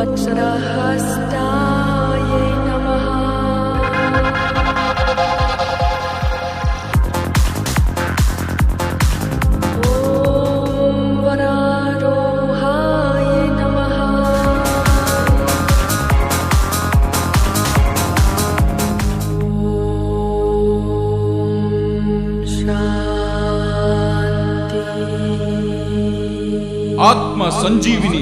वज्रहस्ताय नमः। ॐ वरारोहाय नमः। शान्ति। ಆತ್ಮ ಸಂಜೀವಿನಿ.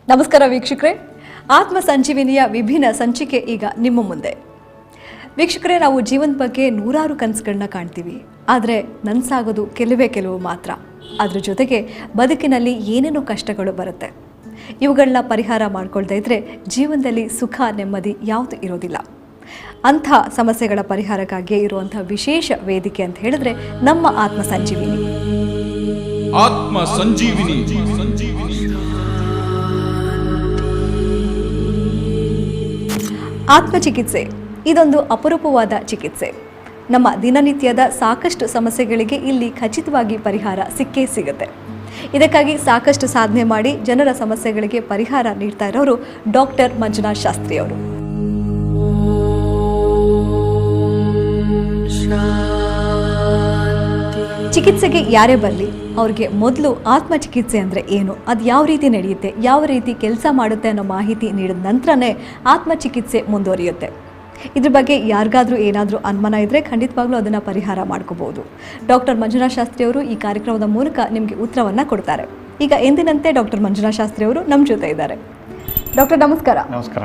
ನಮಸ್ಕಾರ ವೀಕ್ಷಕರೇ, ಆತ್ಮ ಸಂಜೀವಿನಿಯ ವಿಭಿನ್ನ ಸಂಚಿಕೆ ಈಗ ನಿಮ್ಮ ಮುಂದೆ. ವೀಕ್ಷಕರೇ, ನಾವು ಜೀವನದ ಬಗ್ಗೆ ನೂರಾರು ಕನಸುಗಳನ್ನ ಕಾಣ್ತೀವಿ, ಆದರೆ ನನಸಾಗೋದು ಕೆಲವು ಮಾತ್ರ. ಅದ್ರ ಜೊತೆಗೆ ಬದುಕಿನಲ್ಲಿ ಏನೇನೋ ಕಷ್ಟಗಳು ಬರುತ್ತೆ. ಇವುಗಳನ್ನ ಪರಿಹಾರ ಮಾಡ್ಕೊಳ್ತಾ ಇದ್ರೆ ಜೀವನದಲ್ಲಿ ಸುಖ ನೆಮ್ಮದಿ ಯಾವುದು ಇರೋದಿಲ್ಲ. ಅಂಥ ಸಮಸ್ಯೆಗಳ ಪರಿಹಾರಕ್ಕಾಗಿಯೇ ಇರುವಂಥ ವಿಶೇಷ ವೇದಿಕೆ ಅಂತ ಹೇಳಿದ್ರೆ ನಮ್ಮ ಆತ್ಮ ಸಂಜೀವಿನಿ. ಆತ್ಮ ಸಂಜೀವಿನಿ. ಆತ್ಮಚಿಕಿತ್ಸೆ ಇದೊಂದು ಅಪರೂಪವಾದ ಚಿಕಿತ್ಸೆ. ನಮ್ಮ ದಿನನಿತ್ಯದ ಸಾಕಷ್ಟು ಸಮಸ್ಯೆಗಳಿಗೆ ಇಲ್ಲಿ ಖಚಿತವಾಗಿ ಪರಿಹಾರ ಸಿಕ್ಕೇ ಸಿಗುತ್ತೆ. ಇದಕ್ಕಾಗಿ ಸಾಕಷ್ಟು ಸಾಧನೆ ಮಾಡಿ ಜನರ ಸಮಸ್ಯೆಗಳಿಗೆ ಪರಿಹಾರ ನೀಡ್ತಾ ಇರೋರು ಡಾಕ್ಟರ್ ಮಂಜುನಾಥ್ ಶಾಸ್ತ್ರಿ ಅವರು. ಚಿಕಿತ್ಸೆಗೆ ಯಾರೇ ಬರಲಿ ಅವ್ರಿಗೆ ಮೊದಲು ಆತ್ಮಚಿಕಿತ್ಸೆ ಅಂದರೆ ಏನು, ಅದು ಯಾವ ರೀತಿ ನಡೆಯುತ್ತೆ, ಯಾವ ರೀತಿ ಕೆಲಸ ಮಾಡುತ್ತೆ ಅನ್ನೋ ಮಾಹಿತಿ ನೀಡಿದ ನಂತರನೇ ಆತ್ಮಚಿಕಿತ್ಸೆ ಮುಂದುವರಿಯುತ್ತೆ. ಇದ್ರ ಬಗ್ಗೆ ಯಾರಿಗಾದ್ರೂ ಏನಾದರೂ ಅನುಮಾನ ಇದ್ದರೆ ಖಂಡಿತವಾಗ್ಲೂ ಅದನ್ನು ಪರಿಹಾರ ಮಾಡ್ಕೋಬಹುದು. ಡಾಕ್ಟರ್ ಮಂಜುನಾಥ್ ಶಾಸ್ತ್ರಿ ಅವರು ಈ ಕಾರ್ಯಕ್ರಮದ ಮೂಲಕ ನಿಮಗೆ ಉತ್ತರವನ್ನು ಕೊಡ್ತಾರೆ. ಈಗ ಎಂದಿನಂತೆ ಡಾಕ್ಟರ್ ಮಂಜುನಾಥ್ ಶಾಸ್ತ್ರಿ ಅವರು ನಮ್ಮ ಜೊತೆ ಇದ್ದಾರೆ. ಡಾಕ್ಟರ್ ನಮಸ್ಕಾರ. ನಮಸ್ಕಾರ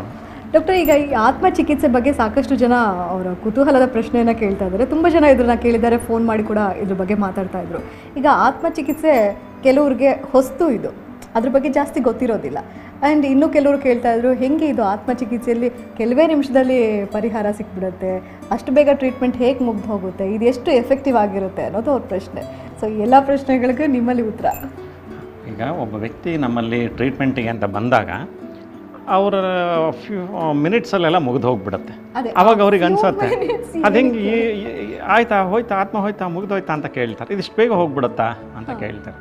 ಡಾಕ್ಟರ್, ಈಗ ಈ ಆತ್ಮಚಿಕಿತ್ಸೆ ಬಗ್ಗೆ ಸಾಕಷ್ಟು ಜನ ಅವರ ಕುತೂಹಲದ ಪ್ರಶ್ನೆಯನ್ನು ಕೇಳ್ತಾ ಇದ್ದಾರೆ. ತುಂಬ ಜನ ಇದನ್ನ ಕೇಳಿದ್ದಾರೆ, ಫೋನ್ ಮಾಡಿ ಕೂಡ ಇದ್ರ ಬಗ್ಗೆ ಮಾತಾಡ್ತಾ ಇದ್ರು. ಈಗ ಆತ್ಮಚಿಕಿತ್ಸೆ ಕೆಲವ್ರಿಗೆ ಹೊಸ್ತು, ಇದು ಅದ್ರ ಬಗ್ಗೆ ಜಾಸ್ತಿ ಗೊತ್ತಿರೋದಿಲ್ಲ. ಆ್ಯಂಡ್ ಇನ್ನೂ ಕೆಲವರು ಕೇಳ್ತಾ ಇದ್ರು, ಹೆಂಗೆ ಇದು ಆತ್ಮಚಿಕಿತ್ಸೆಯಲ್ಲಿ ಕೆಲವೇ ನಿಮಿಷದಲ್ಲಿ ಪರಿಹಾರ ಸಿಕ್ಬಿಡುತ್ತೆ, ಅಷ್ಟು ಬೇಗ ಟ್ರೀಟ್ಮೆಂಟ್ ಹೇಗೆ ಮುಗ್ದು ಹೋಗುತ್ತೆ, ಇದು ಎಷ್ಟು ಎಫೆಕ್ಟಿವ್ ಆಗಿರುತ್ತೆ ಅನ್ನೋದು ಅವ್ರ ಪ್ರಶ್ನೆ. ಸೊ ಎಲ್ಲ ಪ್ರಶ್ನೆಗಳಿಗೆ ನಿಮ್ಮಲ್ಲಿ ಉತ್ತರ. ಈಗ ಒಬ್ಬ ವ್ಯಕ್ತಿ ನಮ್ಮಲ್ಲಿ ಟ್ರೀಟ್ಮೆಂಟಿಗೆ ಅಂತ ಬಂದಾಗ ಅವರ ಫ್ಯೂ ಮಿನಿಟ್ಸಲ್ಲೆಲ್ಲ ಮುಗಿದು ಹೋಗ್ಬಿಡುತ್ತೆ. ಅವಾಗ ಅವ್ರಿಗೆ ಅನ್ಸುತ್ತೆ ಅದು ಹೆಂಗೆ ಆಯ್ತಾ ಹೋಯ್ತಾ ಆತ್ಮ ಹೋಯ್ತಾ ಮುಗಿದೋಯ್ತಾ ಅಂತ ಕೇಳ್ತಾರೆ. ಇದಿಷ್ಟು ಬೇಗ ಹೋಗ್ಬಿಡುತ್ತಾ ಅಂತ ಕೇಳ್ತಾರೆ.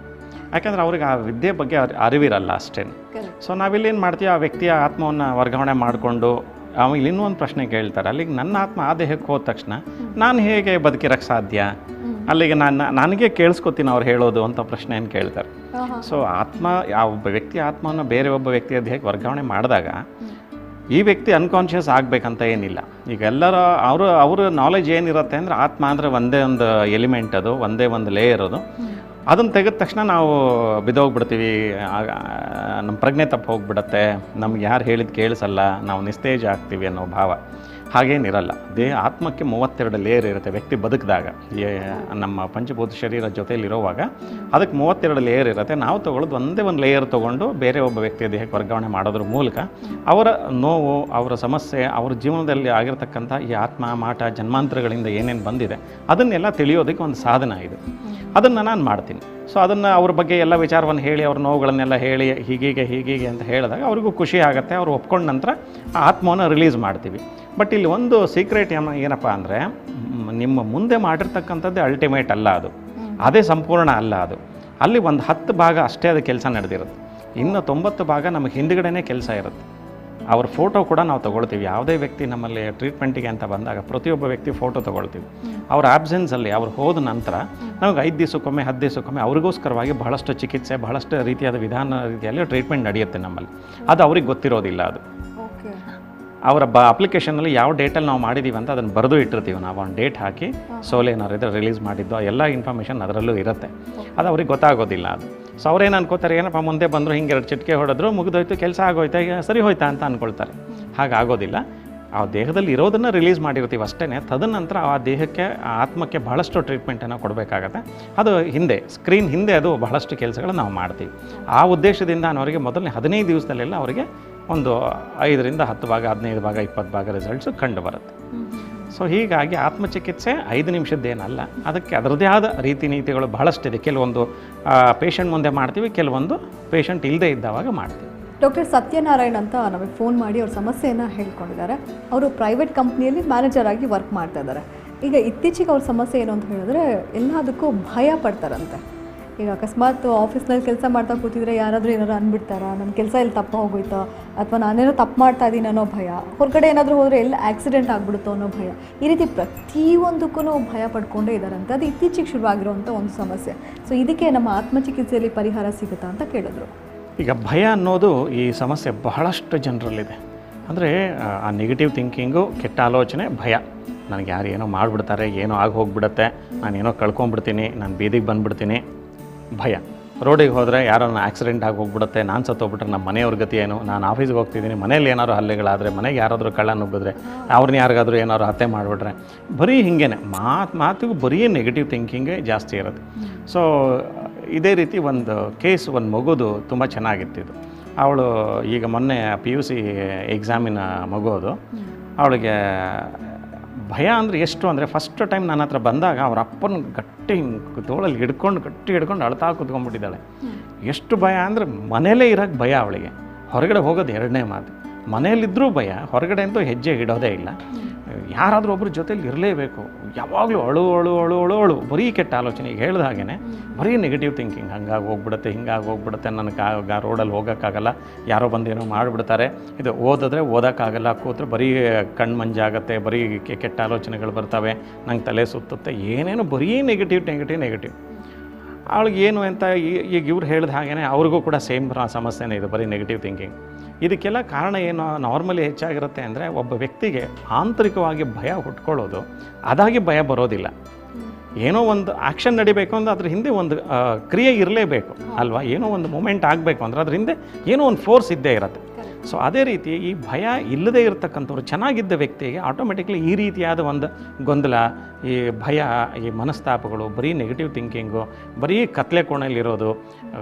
ಯಾಕಂದರೆ ಅವ್ರಿಗೆ ಆ ವಿದ್ಯೆ ಬಗ್ಗೆ ಅರಿವಿರಲ್ಲ ಅಷ್ಟೇನು. ಸೊ ನಾವಿಲ್ಲೇನು ಮಾಡ್ತೀವಿ, ಆ ವ್ಯಕ್ತಿಯ ಆತ್ಮವನ್ನು ವರ್ಗಾವಣೆ ಮಾಡಿಕೊಂಡು ಆಮೇಲೆ ಇನ್ನೊಂದು ಪ್ರಶ್ನೆ ಕೇಳ್ತಾರೆ, ಅಲ್ಲಿಗೆ ನನ್ನ ಆತ್ಮ ಆ ದೇಹಕ್ಕೆ ಹೋದ ತಕ್ಷಣ ನಾನು ಹೇಗೆ ಬದುಕಿರೋಕ್ಕೆ ಸಾಧ್ಯ, ಅಲ್ಲಿಗೆ ನನಗೆ ಕೇಳಿಸ್ಕೊತೀನಿ ಅವ್ರು ಹೇಳೋದು ಅಂತ ಪ್ರಶ್ನೆಯನ್ನು ಕೇಳ್ತಾರೆ. ಸೊ ಆತ್ಮ ಒಬ್ಬ ವ್ಯಕ್ತಿ ಆತ್ಮವನ್ನು ಬೇರೆ ಒಬ್ಬ ವ್ಯಕ್ತಿಯ ದೇಹಕ್ಕೆ ವರ್ಗಾವಣೆ ಮಾಡಿದಾಗ ಈ ವ್ಯಕ್ತಿ ಅನ್ಕಾನ್ಷಿಯಸ್ ಆಗಬೇಕಂತ ಏನಿಲ್ಲ. ಈಗ ಎಲ್ಲರ ಅವ್ರ ನಾಲೆಜ್ ಏನಿರುತ್ತೆ ಅಂದರೆ ಆತ್ಮ ಅಂದರೆ ಒಂದೇ ಒಂದು ಎಲಿಮೆಂಟ್, ಅದು ಒಂದೇ ಒಂದು ಲೇಯರ್. ಅದು ಅದನ್ನು ತೆಗೆದ ತಕ್ಷಣ ನಾವು ಬಿದ್ದೋಗ್ಬಿಡ್ತೀವಿ, ನಮ್ಮ ಪ್ರಜ್ಞೆ ತಪ್ಪು ಹೋಗ್ಬಿಡುತ್ತೆ, ನಮ್ಗೆ ಯಾರು ಹೇಳಿದ್ದು ಕೇಳಿಸಲ್ಲ, ನಾವು ನಿಸ್ತೇಜ ಆಗ್ತೀವಿ ಅನ್ನೋ ಭಾವ. ಹಾಗೇನಿರಲ್ಲ. ಆತ್ಮಕ್ಕೆ 32 ಲೇಯರ್ ಇರುತ್ತೆ. ವ್ಯಕ್ತಿ ಬದುಕಿದಾಗ ನಮ್ಮ ಪಂಚಭೂತ ಶರೀರ ಜೊತೆಯಲ್ಲಿರೋವಾಗ ಅದಕ್ಕೆ 32 ಲೇಯರ್ ಇರುತ್ತೆ. ನಾವು ತೊಗೊಳ್ಳೋದು ಒಂದೇ ಒಂದು ಲೇಯರ್ ತೊಗೊಂಡು ಬೇರೆ ಒಬ್ಬ ವ್ಯಕ್ತಿಯ ದೇಹಕ್ಕೆ ವರ್ಗಾವಣೆ ಮಾಡೋದ್ರ ಮೂಲಕ ಅವರ ನೋವು, ಅವರ ಸಮಸ್ಯೆ, ಅವ್ರ ಜೀವನದಲ್ಲಿ ಆಗಿರ್ತಕ್ಕಂಥ ಈ ಆತ್ಮ ಮಾಟ ಜನ್ಮಾಂತರಗಳಿಂದ ಏನೇನು ಬಂದಿದೆ ಅದನ್ನೆಲ್ಲ ತಿಳಿಯೋದಕ್ಕೆ ಒಂದು ಸಾಧನ ಇದು. ಅದನ್ನು ನಾನು ಮಾಡ್ತೀನಿ. ಸೊ ಅದನ್ನು ಅವ್ರ ಬಗ್ಗೆ ಎಲ್ಲ ವಿಚಾರವನ್ನು ಹೇಳಿ, ಅವ್ರ ನೋವುಗಳನ್ನೆಲ್ಲ ಹೇಳಿ ಹೀಗೀಗೆ ಅಂತ ಹೇಳಿದಾಗ ಅವ್ರಿಗೂ ಖುಷಿ ಆಗುತ್ತೆ. ಅವ್ರು ಒಪ್ಕೊಂಡ ನಂತರ ಆ ಆತ್ಮವನ್ನು ರಿಲೀಸ್ ಮಾಡ್ತೀವಿ. ಬಟ್ ಇಲ್ಲಿ ಒಂದು ಸೀಕ್ರೆಟ್ ಏನಪ್ಪ ಅಂದರೆ, ನಿಮ್ಮ ಮುಂದೆ ಮಾಡಿರ್ತಕ್ಕಂಥದ್ದೇ ಅಲ್ಟಿಮೇಟ್ ಅಲ್ಲ, ಅದೇ ಸಂಪೂರ್ಣ ಅಲ್ಲ. ಅಲ್ಲಿ ಒಂದು 10 ಭಾಗ ಅಷ್ಟೇ ಅದು ಕೆಲಸ ನಡೆದಿರುತ್ತೆ. ಇನ್ನು 90 ಭಾಗ ನಮಗೆ ಹಿಂದುಗಡೆನೇ ಕೆಲಸ ಇರುತ್ತೆ. ಅವ್ರ ಫೋಟೋ ಕೂಡ ನಾವು ತೊಗೊಳ್ತೀವಿ. ಯಾವುದೇ ವ್ಯಕ್ತಿ ನಮ್ಮಲ್ಲಿ ಟ್ರೀಟ್ಮೆಂಟಿಗೆ ಅಂತ ಬಂದಾಗ ಪ್ರತಿಯೊಬ್ಬ ವ್ಯಕ್ತಿ ಫೋಟೋ ತೊಗೊಳ್ತೀವಿ. ಅವ್ರ ಆಬ್ಸೆನ್ಸಲ್ಲಿ ಅವ್ರು ಹೋದ ನಂತರ ನಮಗೆ 5 ದಿವಸಕ್ಕೊಮ್ಮೆ 10 ದಿವಸಕ್ಕೊಮ್ಮೆ ಅವ್ರಿಗೋಸ್ಕರವಾಗಿ ಬಹಳಷ್ಟು ಚಿಕಿತ್ಸೆ, ಬಹಳಷ್ಟು ರೀತಿಯಾದ ವಿಧಾನ ರೀತಿಯಲ್ಲಿ ಟ್ರೀಟ್ಮೆಂಟ್ ನಡೆಯುತ್ತೆ ನಮ್ಮಲ್ಲಿ. ಅದು ಅವ್ರಿಗೆ ಗೊತ್ತಿರೋದಿಲ್ಲ. ಅದು ಅವರ ಅಪ್ಲಿಕೇಶನಲ್ಲಿ ಯಾವ ಡೇಟಲ್ಲಿ ನಾವು ಮಾಡಿದ್ದೀವಿ ಅಂತ ಅದನ್ನು ಬರೆದು ಇಟ್ಟಿರ್ತೀವಿ. ನಾವು ಒಂದು ಡೇಟ್ ಹಾಕಿ ಸೋಲ್ ಏನಾರು ಇದ್ರೆ ರಿಲೀಸ್ ಮಾಡಿದ್ದು ಎಲ್ಲ ಇನ್ಫಾರ್ಮೇಷನ್ ಅದರಲ್ಲೂ ಇರುತ್ತೆ. ಅದು ಅವ್ರಿಗೆ ಗೊತ್ತಾಗೋದಿಲ್ಲ. ಸೊ ಅವ್ರೇನು ಅನ್ಕೋತಾರೆ, ಏನಪ್ಪ ಮುಂದೆ ಬಂದರು ಹಿಂಗೆ 2 ಚಿಟಿಕೆ ಹೊಡೆದ್ರು ಮುಗಿದೋಯ್ತು, ಕೆಲಸ ಆಗೋಯ್ತಾ, ಈಗ ಸರಿ ಹೋಯ್ತಾ ಅಂತ ಅಂದ್ಕೊಳ್ತಾರೆ. ಹಾಗಾಗೋದಿಲ್ಲ. ಆ ದೇಹದಲ್ಲಿ ಇರೋದನ್ನು ರಿಲೀಸ್ ಮಾಡಿರ್ತೀವಿ ಅಷ್ಟೇ. ತದನಂತರ ಆ ದೇಹಕ್ಕೆ, ಆ ಆತ್ಮಕ್ಕೆ ಬಹಳಷ್ಟು ಟ್ರೀಟ್ಮೆಂಟನ್ನು ಕೊಡಬೇಕಾಗತ್ತೆ. ಅದು ಹಿಂದೆ ಸ್ಕ್ರೀನ್ ಹಿಂದೆ ಅದು ಬಹಳಷ್ಟು ಕೆಲಸಗಳು ನಾವು ಮಾಡ್ತೀವಿ. ಆ ಉದ್ದೇಶದಿಂದ ನಾನು ಅವರಿಗೆ ಮೊದಲನೇ 15 ದಿವಸದಲ್ಲೆಲ್ಲ ಅವರಿಗೆ ಒಂದು 5ರಿಂದ 10 ಭಾಗ 15 ಭಾಗ 20 ಭಾಗ ರಿಸಲ್ಟ್ಸು ಕಂಡು ಬರುತ್ತೆ. ಸೊ ಹೀಗಾಗಿ ಆತ್ಮಚಿಕಿತ್ಸೆ 5 ನಿಮಿಷದ್ದೇನಲ್ಲ, ಅದಕ್ಕೆ ಅದರದೇ ಆದ ರೀತಿ ನೀತಿಗಳು ಬಹಳಷ್ಟಿದೆ. ಕೆಲವೊಂದು ಪೇಷಂಟ್ ಮುಂದೆ ಮಾಡ್ತೀವಿ, ಕೆಲವೊಂದು ಪೇಷಂಟ್ ಇಲ್ಲದೇ ಇದ್ದಾವಾಗ ಮಾಡ್ತೀವಿ. ಡಾಕ್ಟರ್ ಸತ್ಯನಾರಾಯಣ್ ಅಂತ ನಮಗೆ ಫೋನ್ ಮಾಡಿ ಅವ್ರ ಸಮಸ್ಯೆಯನ್ನು ಹೇಳ್ಕೊಂಡಿದ್ದಾರೆ. ಅವರು ಪ್ರೈವೇಟ್ ಕಂಪ್ನಿಯಲ್ಲಿ ಮ್ಯಾನೇಜರ್ ಆಗಿ ವರ್ಕ್ ಮಾಡ್ತಾ ಇದ್ದಾರೆ. ಈಗ ಇತ್ತೀಚೆಗೆ ಅವ್ರ ಸಮಸ್ಯೆ ಏನು ಅಂತ ಹೇಳಿದ್ರೆ ಎಲ್ಲದಕ್ಕೂ ಭಯ ಪಡ್ತಾರಂತೆ. ಈಗ ಅಕಸ್ಮಾತ್ ಆಫೀಸ್ನಲ್ಲಿ ಕೆಲಸ ಮಾಡ್ತಾ ಕೂತಿದ್ರೆ ಯಾರಾದರೂ ಏನಾದ್ರು ಅಂದ್ಬಿಡ್ತಾರಾ, ನನ್ನ ಕೆಲಸ ಎಲ್ಲಿ ತಪ್ಪ ಹೋಗೋಯ್ತಾ, ಅಥವಾ ನಾನೇನೋ ತಪ್ಪು ಮಾಡ್ತಾ ಇದ್ದೀನಿ ಅನ್ನೋ ಭಯ, ಹೊರಗಡೆ ಏನಾದರೂ ಹೋದರೆ ಎಲ್ಲ ಆಕ್ಸಿಡೆಂಟ್ ಆಗಿಬಿಡುತ್ತೋ ಅನ್ನೋ ಭಯ, ಈ ರೀತಿ ಪ್ರತಿಯೊಂದಕ್ಕೂ ಭಯ ಪಡ್ಕೊಂಡೇ ಇದ್ದಾರಂತೆ. ಅದು ಇತ್ತೀಚೆಗೆ ಶುರುವಾಗಿರುವಂಥ ಒಂದು ಸಮಸ್ಯೆ. ಸೊ ಇದಕ್ಕೆ ನಮ್ಮ ಆತ್ಮಚಿಕಿತ್ಸೆಯಲ್ಲಿ ಪರಿಹಾರ ಸಿಗುತ್ತಾ ಅಂತ ಕೇಳಿದ್ರು. ಈಗ ಭಯ ಅನ್ನೋದು ಈ ಸಮಸ್ಯೆ ಬಹಳಷ್ಟು ಜನರಲ್ಲಿದೆ. ಅಂದರೆ ಆ ನೆಗೆಟಿವ್ ಥಿಂಕಿಂಗು, ಕೆಟ್ಟ ಆಲೋಚನೆ, ಭಯ. ನನಗೆ ಯಾರು ಏನೋ ಮಾಡಿಬಿಡ್ತಾರೆ, ಏನೋ ಆಗಿ ಹೋಗ್ಬಿಡುತ್ತೆ, ನಾನೇನೋ ಕಳ್ಕೊಂಬಿಡ್ತೀನಿ, ನಾನು ಬೀದಿಗೆ ಬಂದುಬಿಡ್ತೀನಿ, ಭಯ. ರೋಡಿಗೆ ಹೋದರೆ ಯಾರೋ ಆಕ್ಸಿಡೆಂಟ್ ಆಗಿ ಹೋಗ್ಬಿಡುತ್ತೆ, ನಾನು ಸತ್ತೋಗ್ಬಿಟ್ರೆ ನಮ್ಮ ಮನೆಯವ್ರ ಗತಿ ಏನು, ನಾನು ಆಫೀಸ್ಗೆ ಹೋಗ್ತಿದ್ದೀನಿ, ಮನೇಲಿ ಏನಾದ್ರು ಹಲ್ಲೆಗಳಾದರೆ, ಮನೆಗೆ ಯಾರಾದರೂ ಕಳ್ಳ ನುಗ್ಗಿದ್ರೆ, ಅವ್ರನ್ನ ಯಾರಿಗಾದ್ರೂ ಏನಾದ್ರು ಹತ್ಯೆ ಮಾಡಿಬಿಟ್ರೆ, ಬರೀ ಹೀಗೇ ಮಾತಿಗೂ ಬರೀ ನೆಗೆಟಿವ್ ಥಿಂಕಿಂಗೇ ಜಾಸ್ತಿ ಇರುತ್ತೆ. ಸೊ ಇದೇ ರೀತಿ ಒಂದು ಕೇಸ್, ಒಂದು ಮಗುದು ತುಂಬ ಚೆನ್ನಾಗಿತ್ತು ಇದು. ಅವಳು ಈಗ ಮೊನ್ನೆ PUC ಎಕ್ಸಾಮಿನ ಮಗು ಅದು. ಅವಳಿಗೆ ಭಯ ಅಂದರೆ ಎಷ್ಟು ಅಂದರೆ, ಫಸ್ಟ್ ಟೈಮ್ ನನ್ನ ಹತ್ರ ಬಂದಾಗ ಅವ್ರ ಅಪ್ಪನ ಗಟ್ಟಿ ತೋಳಲ್ಲಿ ಗಟ್ಟಿ ಹಿಡ್ಕೊಂಡು ಅಳ್ತಾ ಕೂತ್ಕೊಂಡ್ಬಿಟ್ಟಿದ್ದಾಳೆ. ಎಷ್ಟು ಭಯ ಅಂದರೆ ಮನೇಲೇ ಇರೋಕ್ಕೆ ಭಯ ಅವಳಿಗೆ, ಹೊರಗಡೆ ಹೋಗೋದು ಎರಡನೇ ಮಾತು. ಮನೆಯಲ್ಲಿದ್ದರೂ ಭಯ, ಹೊರಗಡೆ ಅಂತೂ ಹೆಜ್ಜೆ ಇಡೋದೇ ಇಲ್ಲ. ಯಾರಾದರೂ ಒಬ್ಬರು ಜೊತೇಲಿ ಇರಲೇಬೇಕು. ಯಾವಾಗಲೂ ಅಳು ಬರೀ ಕೆಟ್ಟ ಆಲೋಚನೆ. ಈಗ ಹೇಳ್ದ ಹಾಗೇ ಬರೀ ನೆಗೆಟಿವ್ ಥಿಂಕಿಂಗ್, ಹಂಗಾಗಿ ಹೋಗ್ಬಿಡುತ್ತೆ, ಹಿಂಗಾಗಿ ಹೋಗ್ಬಿಡುತ್ತೆ, ನನಗೆ ರೋಡಲ್ಲಿ ಹೋಗೋಕ್ಕಾಗಲ್ಲ, ಯಾರೋ ಬಂದು ಏನೋ ಮಾಡಿಬಿಡ್ತಾರೆ, ಇದು ಓದಿದ್ರೆ ಓದೋಕ್ಕಾಗಲ್ಲ, ಕೂತ್ರೆ ಬರೀ ಕಣ್ಣು ಮಂಜಾಗುತ್ತೆ, ಬರೀ ಕೆಟ್ಟ ಆಲೋಚನೆಗಳು ಬರ್ತವೆ, ನಂಗೆ ತಲೆ ಸುತ್ತುತ್ತೆ, ಏನೇನೋ ಬರೀ ನೆಗೆಟಿವ್. ಅವಳಿಗೆ ಏನು ಅಂತ ಈಗ ಇವ್ರು ಹೇಳಿದ ಹಾಗೇ ಅವ್ರಿಗೂ ಕೂಡ ಸೇಮ್ ಸಮಸ್ಯೆನೇ ಇದು, ಬರೀ ನೆಗೆಟಿವ್ ಥಿಂಕಿಂಗ್. ಇದಕ್ಕೆಲ್ಲ ಕಾರಣ ಏನು ನಾರ್ಮಲಿ ಹೆಚ್ಚಾಗಿರುತ್ತೆ ಅಂದರೆ, ಒಬ್ಬ ವ್ಯಕ್ತಿಗೆ ಆಂತರಿಕವಾಗಿ ಭಯ ಹುಟ್ಕೊಳ್ಳೋದು, ಅದಾಗಿ ಭಯ ಬರೋದಿಲ್ಲ. ಏನೋ ಒಂದು ಆ್ಯಕ್ಷನ್ ನಡಿಬೇಕು ಅಂದರೆ ಅದ್ರ ಹಿಂದೆ ಒಂದು ಕ್ರಿಯೆ ಇರಲೇಬೇಕು ಅಲ್ವಾ. ಏನೋ ಒಂದು ಮೂಮೆಂಟ್ ಆಗಬೇಕು ಅಂದರೆ ಅದ್ರ ಹಿಂದೆ ಏನೋ ಒಂದು ಫೋರ್ಸ್ ಇದ್ದೇ ಇರುತ್ತೆ. ಸೊ ಅದೇ ರೀತಿ ಈ ಭಯ ಇಲ್ಲದೇ ಇರತಕ್ಕಂಥವ್ರು, ಚೆನ್ನಾಗಿದ್ದ ವ್ಯಕ್ತಿಗೆ ಆಟೋಮೆಟಿಕ್ಲಿ ಈ ರೀತಿಯಾದ ಒಂದು ಗೊಂದಲ, ಈ ಭಯ, ಈ ಮನಸ್ತಾಪಗಳು, ಬರೀ ನೆಗೆಟಿವ್ ಥಿಂಕಿಂಗು, ಬರೀ ಕತ್ಲೆ ಕೋಣೆಯಲ್ಲಿರೋದು,